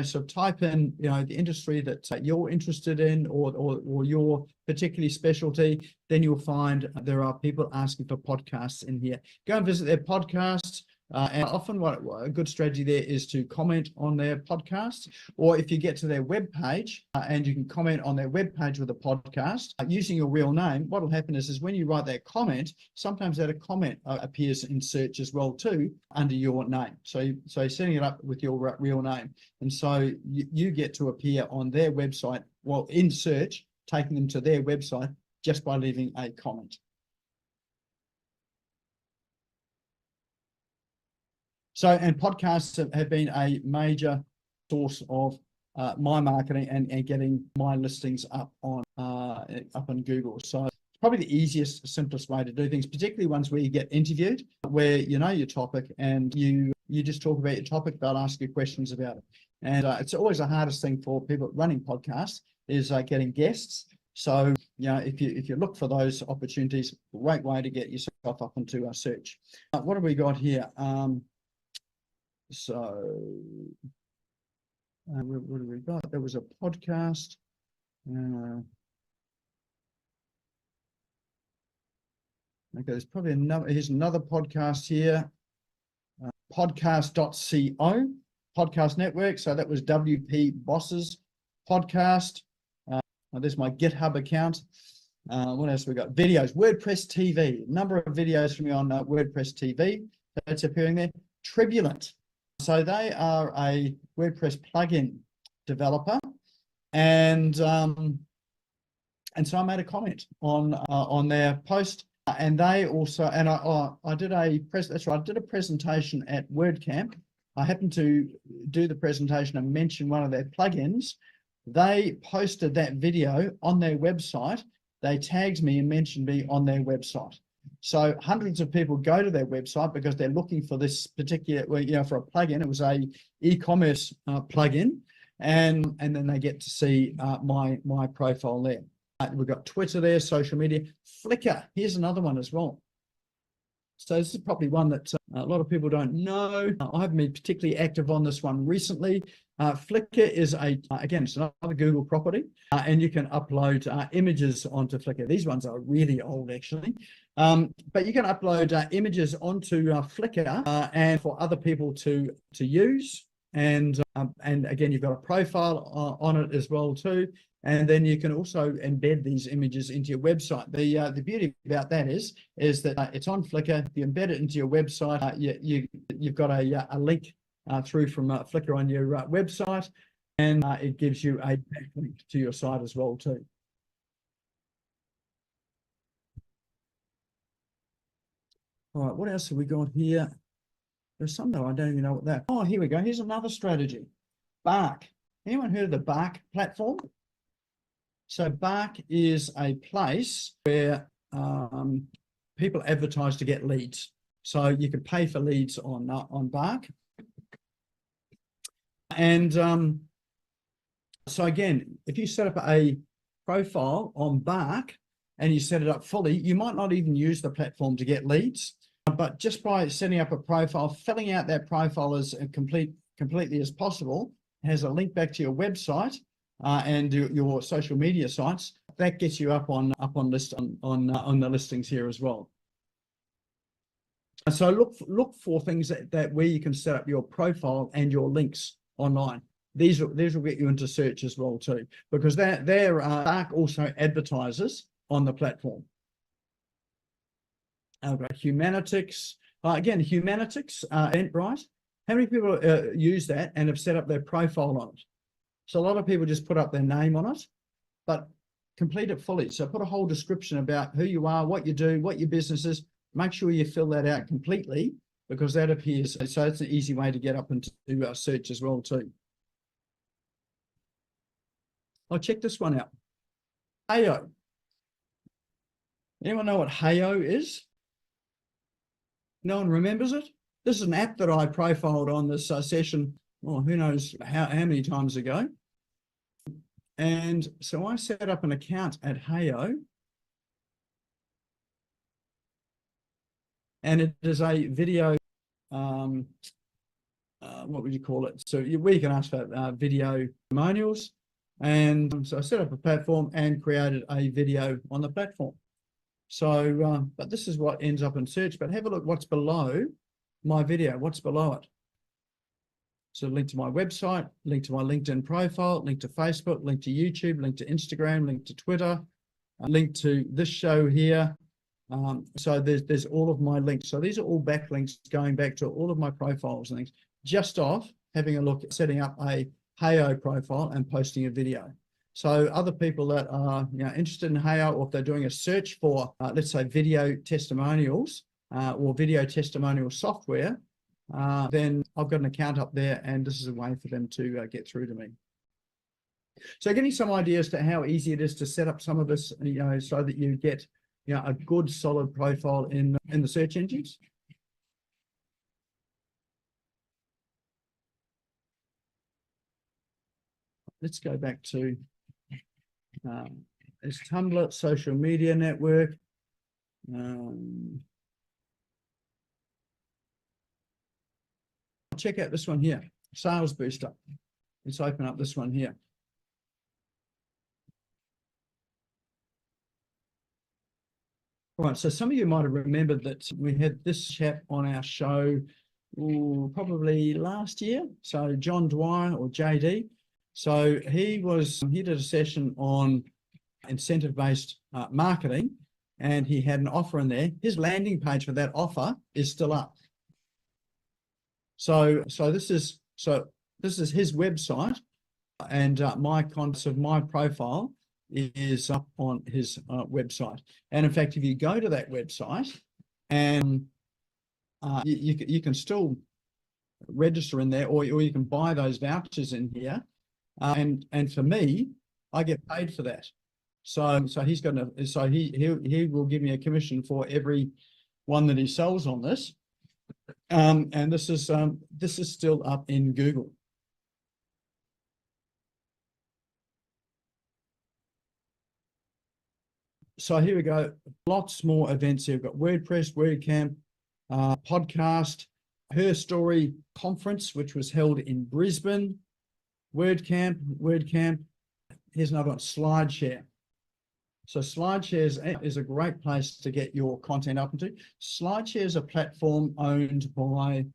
Speaker 1: So type in the industry that you're interested in or your particularly specialty. Then you'll find there are people asking for podcasts in here. Go and visit their podcasts. And often what a good strategy there is to comment on their podcast, or if you get to their web page and you can comment on their web page with a podcast using your real name, what will happen is when you write that comment, sometimes that a comment appears in search as well too under your name. So setting it up with your real name, and so you get to appear on their website, well, in search, taking them to their website just by leaving a comment. So, and podcasts have been a major source of my marketing and getting my listings up on Google. So it's probably the easiest, simplest way to do things, particularly ones where you get interviewed, where you know your topic and you just talk about your topic. They'll ask you questions about it. And it's always the hardest thing for people running podcasts is getting guests. So, if you look for those opportunities, great way to get yourself up into a search. What have we got here? What have we got? There was a podcast. Okay, there's probably another. Here's another podcast here. Podcast.co, podcast network. So that was WP Boss's podcast. There's my GitHub account. What else we got? Videos, WordPress TV. Number of videos from me on WordPress TV. That's appearing there. Tribulent. So they are a WordPress plugin developer, and so I made a comment on their post, and they also, and I did a presentation at WordCamp. I happened to do the presentation and mention one of their plugins. They posted that video on their website. They tagged me and mentioned me on their website. So hundreds of people go to their website because they're looking for this particular, for a plugin. It was a e-commerce plugin, and then they get to see my profile there. We've got Twitter there, social media, Flickr. Here's another one as well. So this is probably one that a lot of people don't know. I haven't been particularly active on this one recently. Flickr is again, it's another Google property, and you can upload images onto Flickr. These ones are really old, actually. But you can upload images onto Flickr and for other people to use. And again, you've got a profile on it as well too. And then you can also embed these images into your website. The beauty about that is that it's on Flickr. If you embed it into your website, you've got a link through from Flickr on your website, and it gives you a backlink to your site as well too. All right, what else have we got here? There's some that I don't even know what that. Oh, here we go. Here's another strategy. Bark. Anyone heard of the Bark platform? So Bark is a place where people advertise to get leads. So you can pay for leads on Bark. And so again, if you set up a profile on Bark and you set it up fully, you might not even use the platform to get leads, but just by setting up a profile, filling out that profile as completely as possible, has a link back to your website and your social media sites, that gets you up on the listings here as well. So look for things that where you can set up your profile and your links online. These will get you into search as well too, because Bark also advertises on the platform. Humanitics. Again, Humanitics, Eventbrite. How many people use that and have set up their profile on it? So a lot of people just put up their name on it, but complete it fully. So put a whole description about who you are, what you do, what your business is. Make sure you fill that out completely, because that appears. So it's an easy way to get up into search as well too. I'll check this one out. Heyo. Anyone know what Heyo is? No one remembers it? This is an app that I profiled on this session, oh, who knows how many times ago. And so I set up an account at Heyo. And it is a video, what would you call it? So where you can ask for video testimonials. And so I set up a platform and created a video on the platform. So, but this is what ends up in search, but have a look what's below my video, what's below it. So link to my website, link to my LinkedIn profile, link to Facebook, link to YouTube, link to Instagram, link to Twitter, link to this show here. So there's all of my links. So these are all backlinks going back to all of my profiles and things, just off having a look at setting up a Heyo profile and posting a video. So other people that are interested in Heyo, or if they're doing a search for, let's say, video testimonials or video testimonial software, then I've got an account up there, and this is a way for them to get through to me. So getting some ideas to how easy it is to set up some of this, so that you get a good solid profile in the search engines. Let's go back to it's Tumblr social media network. Check out this one here, Sales Booster. Let's open up this one here. All right, so some of you might have remembered that we had this chap on our show probably last year. So John Dwyer, or JD. So he did a session on incentive-based marketing, and he had an offer in there. His landing page for that offer is still up. So this is his website, and my content of my profile is up on his website. And in fact, if you go to that website, and you can still register in there, or you can buy those vouchers in here. And for me, I get paid for that. So he's going to, so he will give me a commission for every one that he sells on this. And this is still up in Google. So here we go. Lots more events here. We've got WordPress, WordCamp, podcast, Her Story conference, which was held in Brisbane. WordCamp. Here's another one, SlideShare. So SlideShare is a great place to get your content up into. SlideShare is a platform owned by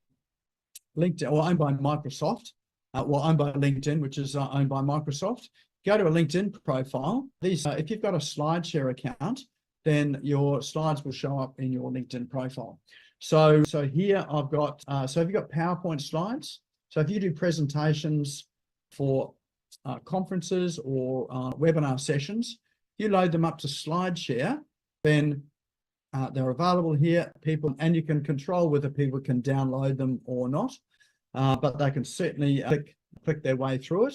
Speaker 1: LinkedIn, or owned by Microsoft, owned by LinkedIn, which is owned by Microsoft. Go to a LinkedIn profile. If you've got a SlideShare account, then your slides will show up in your LinkedIn profile. So here I've got, so have you got PowerPoint slides? So if you do presentations for conferences or webinar sessions, you load them up to SlideShare, then They're available here, people, and you can control whether people can download them or not, but they can certainly click their way through it.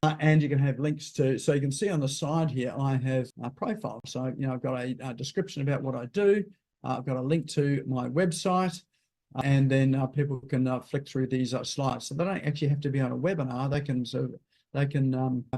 Speaker 1: And you can have links to, so you can see on the side here, I have a profile. So, I've got a description about what I do. I've got a link to my website, and then people can flick through these slides. So they don't actually have to be on a webinar. They can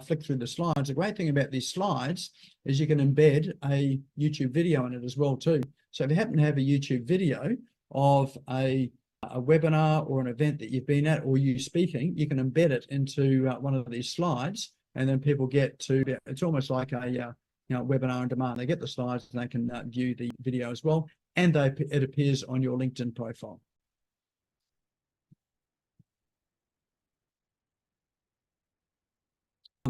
Speaker 1: flick through the slides. The great thing about these slides is you can embed a YouTube video in it as well too. So if you happen to have a YouTube video of a webinar or an event that you've been at, or you speaking, you can embed it into one of these slides, and then people get to, it's almost like a webinar on demand. They get the slides and they can view the video as well, and it appears on your LinkedIn profile.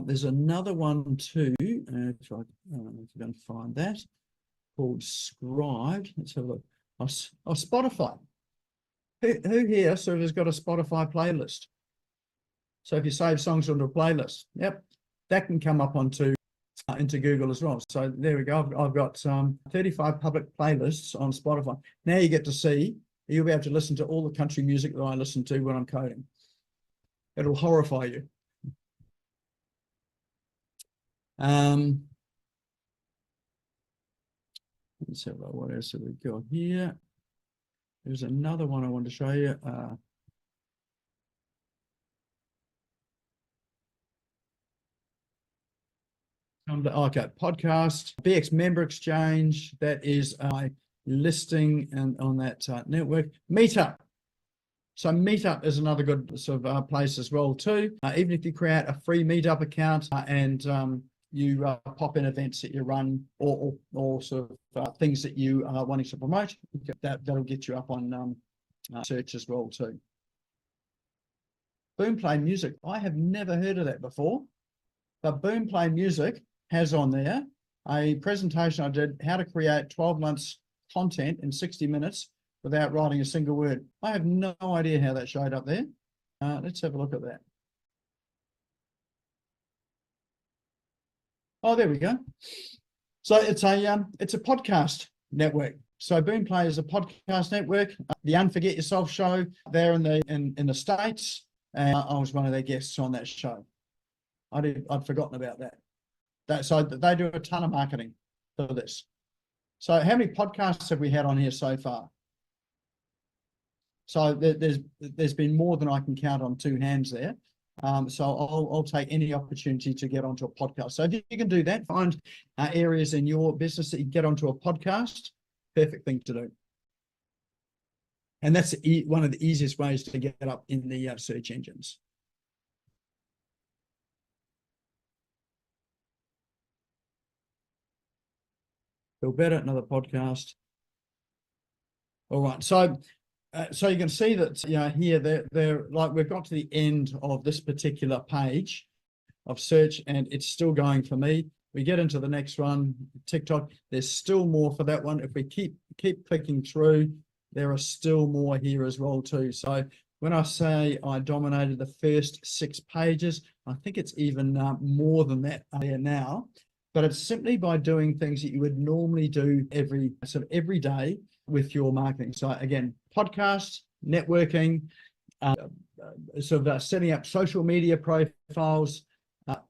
Speaker 1: There's another one too, if I can find that, called Scribe. Let's have a look. Oh, Spotify. Who here sort of has got a Spotify playlist? So if you save songs onto a playlist, yep, that can come up onto into Google as well. So there we go. I've got 35 public playlists on Spotify. Now you get to see, you'll be able to listen to all the country music that I listen to when I'm coding. It'll horrify you. Let's have a look. What else have we got here? There's another one I want to show you. Okay, podcast, BX Member Exchange. That is a listing and on that network. Meetup. So Meetup is another good sort of place as well too. Even if you create a free Meetup account and you pop in events that you run, or sort of things that you are wanting to promote, that'll get you up on search as well too. Boomplay Music. I have never heard of that before, but Boomplay Music has on there a presentation I did, how to create 12 months content in 60 minutes without writing a single word. I have no idea how that showed up there. Let's have a look at that. Oh, there we go. So it's a podcast network. So Boomplay is a podcast network. The Unforget Yourself show there in the States. And I was one of their guests on that show. I'd forgotten about that. So they do a ton of marketing for this. So how many podcasts have we had on here so far? So there's been more than I can count on two hands there. So I'll take any opportunity to get onto a podcast. So if you can do that, find areas in your business that you can get onto a podcast, perfect thing to do. And that's one of the easiest ways to get up in the search engines. Feel better, another podcast. All right, so you can see that here they're like, we've got to the end of this particular page of search, and it's still going for me. We get into the next one, TikTok. There's still more for that one. If we keep clicking through, there are still more here as well too. So when I say I dominated the first 6 pages, I think it's even more than that there now. But it's simply by doing things that you would normally do every day with your marketing. So again, podcasts, networking, setting up social media profiles.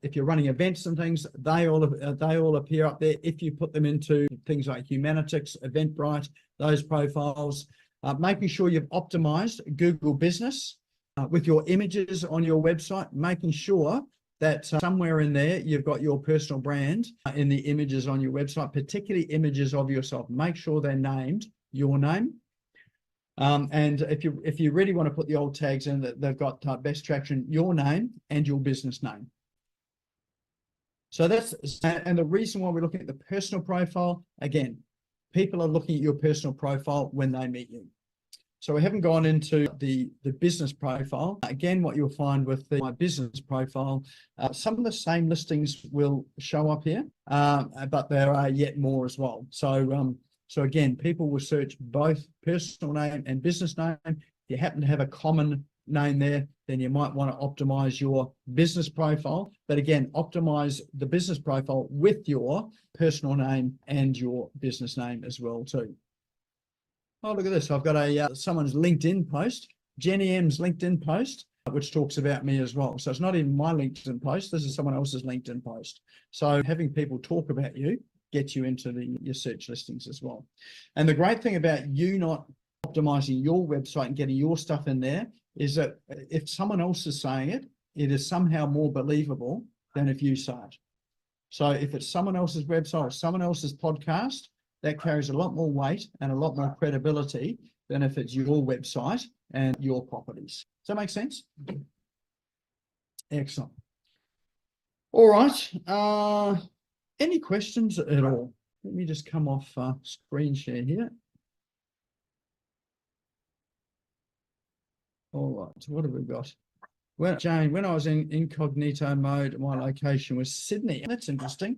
Speaker 1: If you're running events and things, they all appear up there. If you put them into things like Humanitics, Eventbrite, those profiles, making sure you've optimized Google Business with your images on your website, making sure that somewhere in there you've got your personal brand in the images on your website, particularly images of yourself. Make sure they're named your name. And if you really want to put the old tags in, that they've got best traction, your name and your business name. So and the reason why we're looking at the personal profile, again, people are looking at your personal profile when they meet you. So we haven't gone into the business profile. Again, what you'll find with my business profile, some of the same listings will show up here, but there are yet more as well. So again, people will search both personal name and business name. If you happen to have a common name there, then you might want to optimize your business profile. But again, optimize the business profile with your personal name and your business name as well too. Oh, look at this. I've got a someone's LinkedIn post, Jenny M's LinkedIn post, which talks about me as well. So it's not even my LinkedIn post. This is someone else's LinkedIn post. So having people talk about you gets you into your search listings as well. And the great thing about you not optimizing your website and getting your stuff in there is that if someone else is saying it, it is somehow more believable than if you say it. So if it's someone else's website or someone else's podcast, that carries a lot more weight and a lot more credibility than if it's your website and your properties. Does that make sense? Excellent. All right. Any questions at all? Let me just come off screen share here. All right, so what have we got? Well, Jane, when I was in incognito mode, my location was Sydney. That's interesting.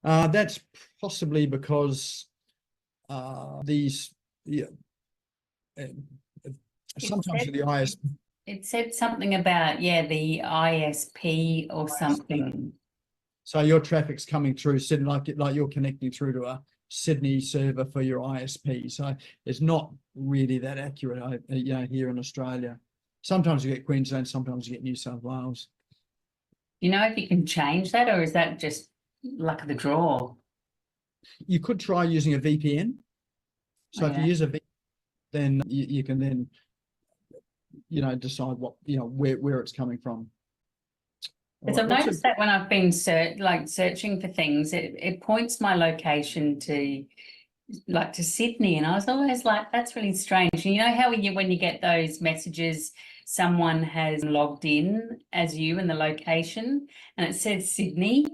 Speaker 1: That's possibly because sometimes with the ISP.
Speaker 2: It said something about, yeah, the ISP or something.
Speaker 1: So your traffic's coming through Sydney, like you're connecting through to a Sydney server for your ISP. So it's not really that accurate, here in Australia. Sometimes you get Queensland, sometimes you get New South Wales.
Speaker 2: You know if you can change that, or is that just luck of the draw?
Speaker 1: You could try using a VPN. So if you use a VPN, then you can then, decide what, where it's coming from.
Speaker 2: Because I've noticed that when I've been searching for things, it points my location to Sydney, and I was always like, that's really strange. And you know how when you get those messages, someone has logged in as you in the location, and it says Sydney.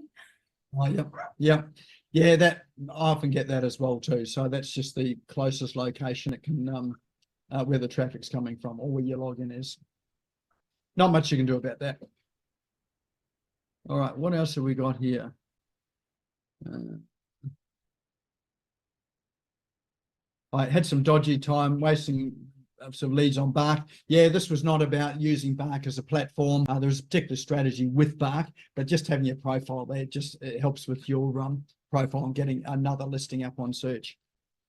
Speaker 1: Oh, yep. Yeah, that I often get that as well too. So that's just the closest location it can where the traffic's coming from or where your login is. Not much you can do about that. All right, what else have we got here? I had some dodgy time wasting some leads on Bark. Yeah, this was not about using Bark as a platform. There's a particular strategy with Bark, but just having your profile there, it helps with your profile and getting another listing up on search.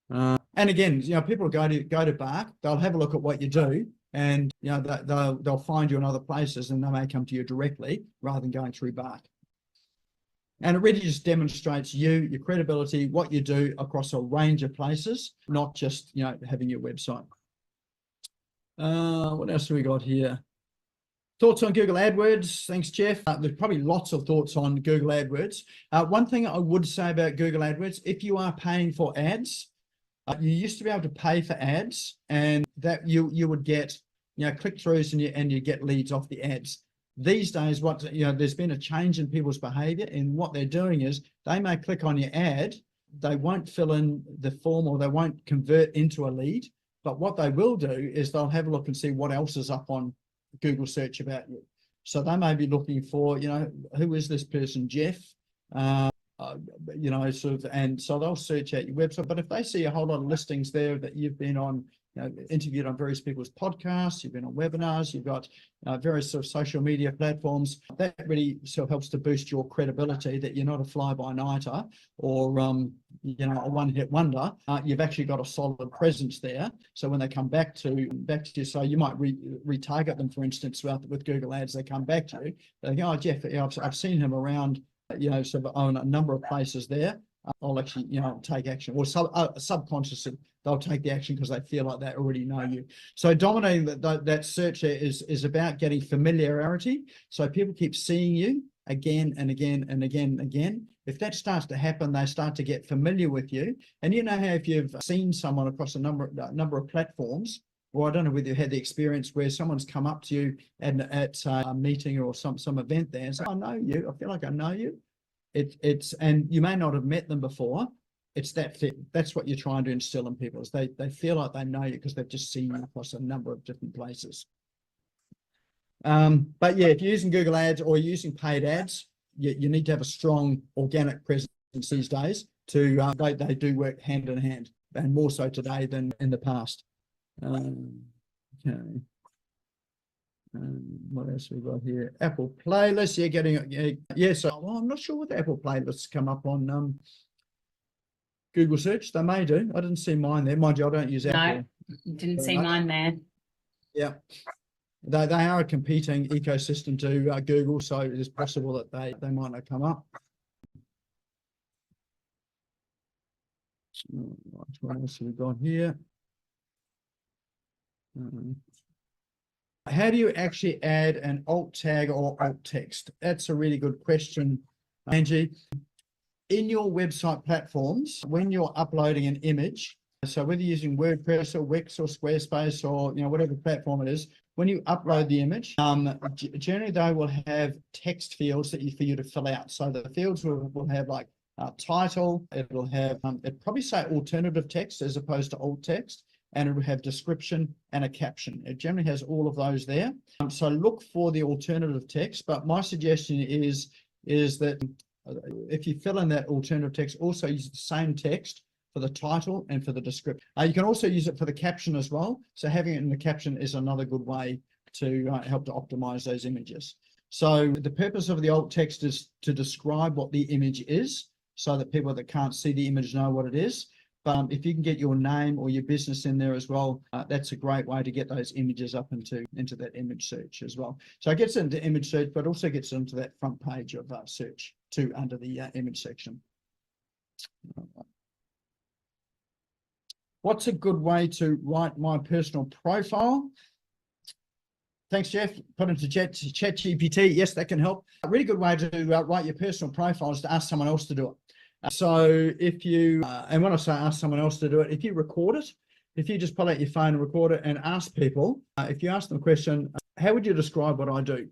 Speaker 1: And again, people go to Bark, they'll have a look at what you do, and they'll find you in other places, and they may come to you directly rather than going through Bark. And it really just demonstrates your credibility, what you do across a range of places, not just having your website. What else have we got here? Thoughts on Google AdWords? Thanks, Jeff. There's probably lots of thoughts on Google AdWords. One thing I would say about Google AdWords, if you are paying for ads, you used to be able to pay for ads, and that you would get click-throughs and you get leads off the ads. These days, there's been a change in people's behavior, and what they're doing is they may click on your ad, they won't fill in the form or they won't convert into a lead, but what they will do is they'll have a look and see what else is up on Google search about you. So they may be looking for, who is this person, Jeff? And so they'll search out your website. But if they see a whole lot of listings there that you've been on, interviewed on various people's podcasts, you've been on webinars, you've got various sort of social media platforms, that really sort of helps to boost your credibility that you're not a fly-by-nighter or a one-hit wonder. You've actually got a solid presence there. So when they come back to you, so you might retarget them, for instance, with Google Ads. They come back to you, they go, oh, Jeff, I've seen him around, sort of on a number of places there. I'll actually, take action, or subconsciously they'll take the action because they feel like they already know you. So dominating that search is about getting familiarity. So people keep seeing you again and again and again and again. If that starts to happen, they start to get familiar with you. And how if you've seen someone across a number of platforms, or I don't know whether you had the experience where someone's come up to you at a meeting or some event there and say, I know you, I feel like I know you. And you may not have met them before. It's that fit. That's what you're trying to instill in people, is they feel like they know you because they've just seen you across a number of different places. But yeah, if you're using Google Ads or you're using paid ads, you need to have a strong organic presence these days. They do work hand in hand, and more so today than in the past. Okay. What else we got here? Apple playlists. You're getting so well, I'm not sure what the Apple playlists come up on Google search. They may do. I didn't see mine there. Mind you, I don't use Apple.
Speaker 2: No, didn't see mine there.
Speaker 1: Yeah. They are a competing ecosystem to Google, so it is possible that they might not come up. What else have we got here? How do you actually add an alt tag or alt text? That's a really good question, Angie. In your website platforms, when you're uploading an image, so whether you're using WordPress or Wix or Squarespace or whatever platform it is, when you upload the image, generally they will have text fields that for you to fill out. So the fields will have like title, it will have it probably say alternative text as opposed to alt text, and it will have description and a caption. It generally has all of those there. So look for the alternative text, but my suggestion is that if you fill in that alternative text, also use the same text for the title and for the description. You can also use it for the caption as well. So having it in the caption is another good way to help to optimize those images. So the purpose of the alt text is to describe what the image is so that people that can't see the image know what it is. But if you can get your name or your business in there as well, that's a great way to get those images up into that image search as well. So it gets into image search, but also gets into that front page of search too under the image section. What's a good way to write my personal profile? Thanks, Jeff. Put into ChatGPT. Yes, that can help. A really good way to write your personal profile is to ask someone else to do it. So if you, and when I say ask someone else to do it, if you record it, if you just pull out your phone and record it and ask people, if you ask them a question, how would you describe what I do?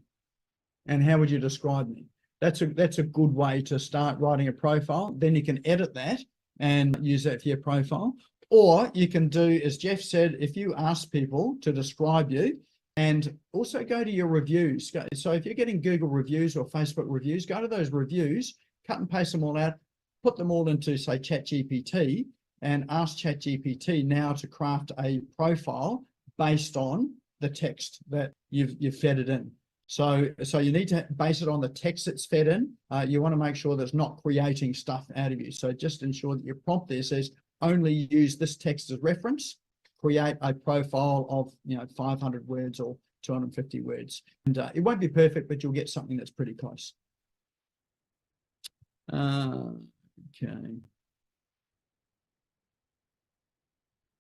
Speaker 1: And how would you describe me? That's a good way to start writing a profile. Then you can edit that and use that for your profile. Or you can do, as Jeff said, if you ask people to describe you, and also go to your reviews. So if you're getting Google reviews or Facebook reviews, go to those reviews, cut and paste them all out, put them all into, say, ChatGPT, and ask ChatGPT now to craft a profile based on the text that you've fed it in. So you need to base it on the text that's fed in. You want to make sure that it's not creating stuff out of you. So just ensure that your prompt there says, only use this text as reference, create a profile of 500 words or 250 words. And it won't be perfect, but you'll get something that's pretty close. Okay.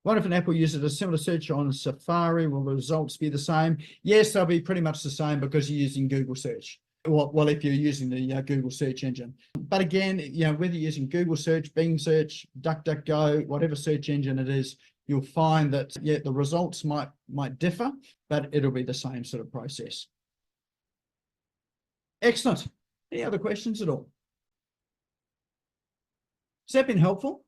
Speaker 1: What if an Apple uses a similar search on Safari? Will the results be the same? Yes, they'll be pretty much the same because you're using Google search. Well, if you're using the Google search engine. But again, whether you're using Google search, Bing search, DuckDuckGo, whatever search engine it is, you'll find that, the results might differ, but it'll be the same sort of process. Excellent. Any other questions at all? Has that been helpful?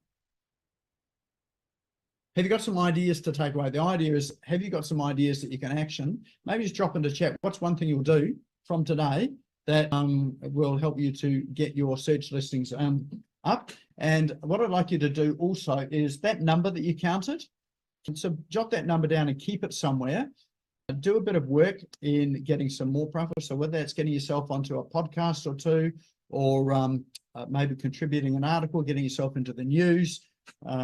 Speaker 1: Have you got some ideas to take away? The idea is, have you got some ideas that you can action? Maybe just drop into chat. What's one thing you'll do from today that will help you to get your search listings up? And what I'd like you to do also is that number that you counted. So jot that number down and keep it somewhere. Do a bit of work in getting some more profit. So whether that's getting yourself onto a podcast or two, or maybe contributing an article, getting yourself into the news,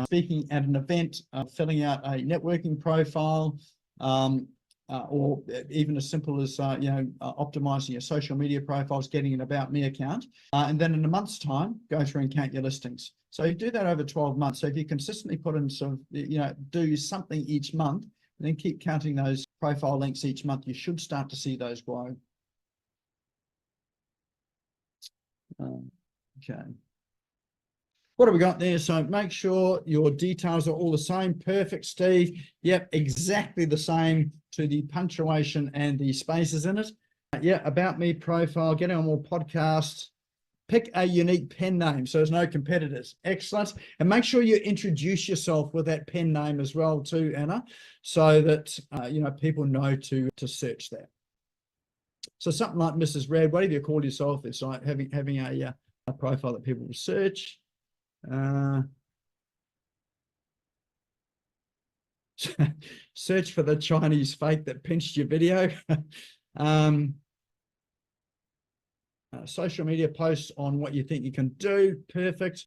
Speaker 1: speaking at an event, filling out a networking profile, or even as simple as optimizing your social media profiles, getting an About Me account, and then in a month's time, go through and count your listings. So you do that over 12 months. So if you consistently put in some, do something each month, and then keep counting those profile links each month, you should start to see those grow. Okay. What have we got there? So make sure your details are all the same. Perfect, Steve. Yep, exactly the same to the punctuation and the spaces in it. Yeah, About Me profile, getting on more podcasts. Pick a unique pen name so there's no competitors. Excellent. And make sure you introduce yourself with that pen name as well too, Anna, so that people know to search that. So something like Mrs. Red, whatever you call yourself, it's like having a profile that people will search. Search for the Chinese fake that pinched your video. Social media posts on what you think you can do. Perfect.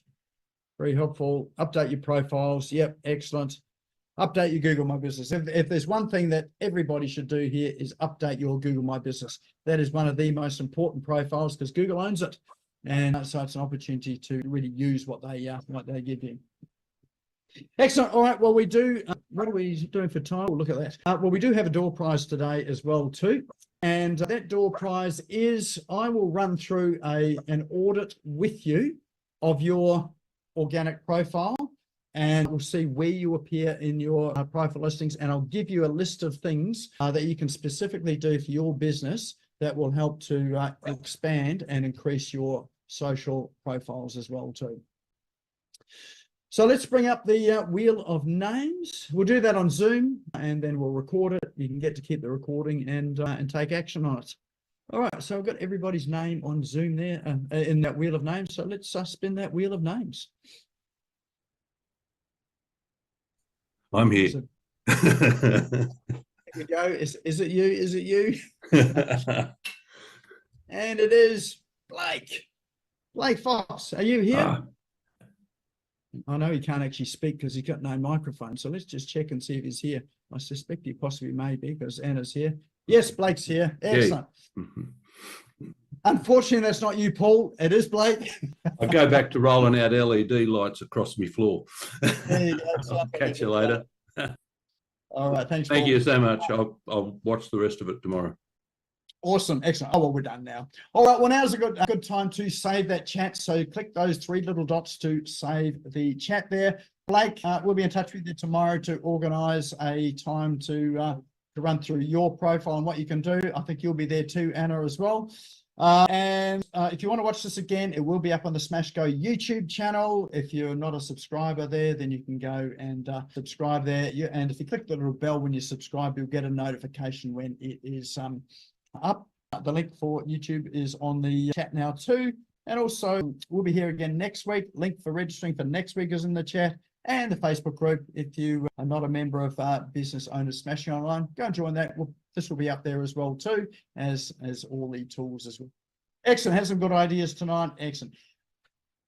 Speaker 1: Very helpful. Update your profiles. Yep, excellent. Update your Google My Business. If there's one thing that everybody should do here is update your Google My Business. That is one of the most important profiles because Google owns it. And so it's an opportunity to really use what they give you. Excellent. All right. Well, we do. What are we doing for time? We'll look at that. Well, we do have a door prize today as well too. And that door prize is I will run through an audit with you of your organic profile, and we'll see where you appear in your profile listings. And I'll give you a list of things that you can specifically do for your business that will help to expand and increase your social profiles as well too. So let's bring up the wheel of names. We'll do that on Zoom and then we'll record it. You can get to keep the recording and take action on it. All right, so I've got everybody's name on Zoom there in that wheel of names. So let's spin that wheel of names.
Speaker 5: I'm here.
Speaker 1: There we go. Is it you? Is it you? And it is Blake. Blake Fox, are you here? I know he can't actually speak because he's got no microphone. So let's just check and see if he's here. I suspect he possibly may be because Anna's here. Yes, Blake's here. Excellent. Yeah. Unfortunately, that's not you, Paul. It is Blake.
Speaker 5: I'll go back to rolling out LED lights across my floor.
Speaker 1: There you go.
Speaker 5: I'll catch you later.
Speaker 1: All right. Thanks,
Speaker 5: Thank
Speaker 1: Paul.
Speaker 5: you so much. I'll watch the rest of it tomorrow.
Speaker 1: Awesome. Excellent. Oh, well, we're done now. All right. Well, now's a good time to save that chat. So click those three little dots to save the chat there. Blake, we'll be in touch with you tomorrow to organise a time to run through your profile and what you can do. I think you'll be there too, Anna, as well. And if you want to watch this again, it will be up on the Smash Go YouTube channel. If you're not a subscriber there, then you can go and subscribe there. And if you click the little bell when you subscribe, you'll get a notification when it is up. The link for YouTube is on the chat now too. And also we'll be here again next week. Link for registering for next week is in the chat, and the Facebook group. If you are not a member of Business Owners Smashing Online, go and join that. This will be up there as well too, as all the tools as well. Excellent. Had some good ideas tonight. Excellent.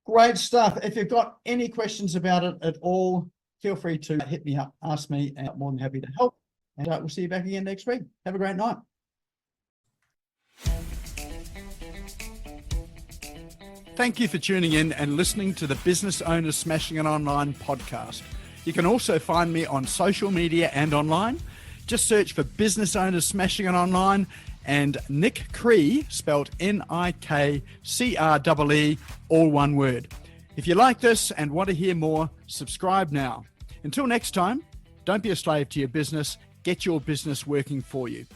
Speaker 1: Great stuff. If you've got any questions about it at all, feel free to hit me up, ask me, and I'm more than happy to help. And we'll see you back again next week. Have a great night. Thank you for tuning in and listening to the Business Owners Smashing It Online podcast. You can also find me on social media and online. Just search for Business Owners Smashing It Online and Nick Cree, spelled Nikree, all one word. If you like this and want to hear more, subscribe now. Until next time, don't be a slave to your business. Get your business working for you.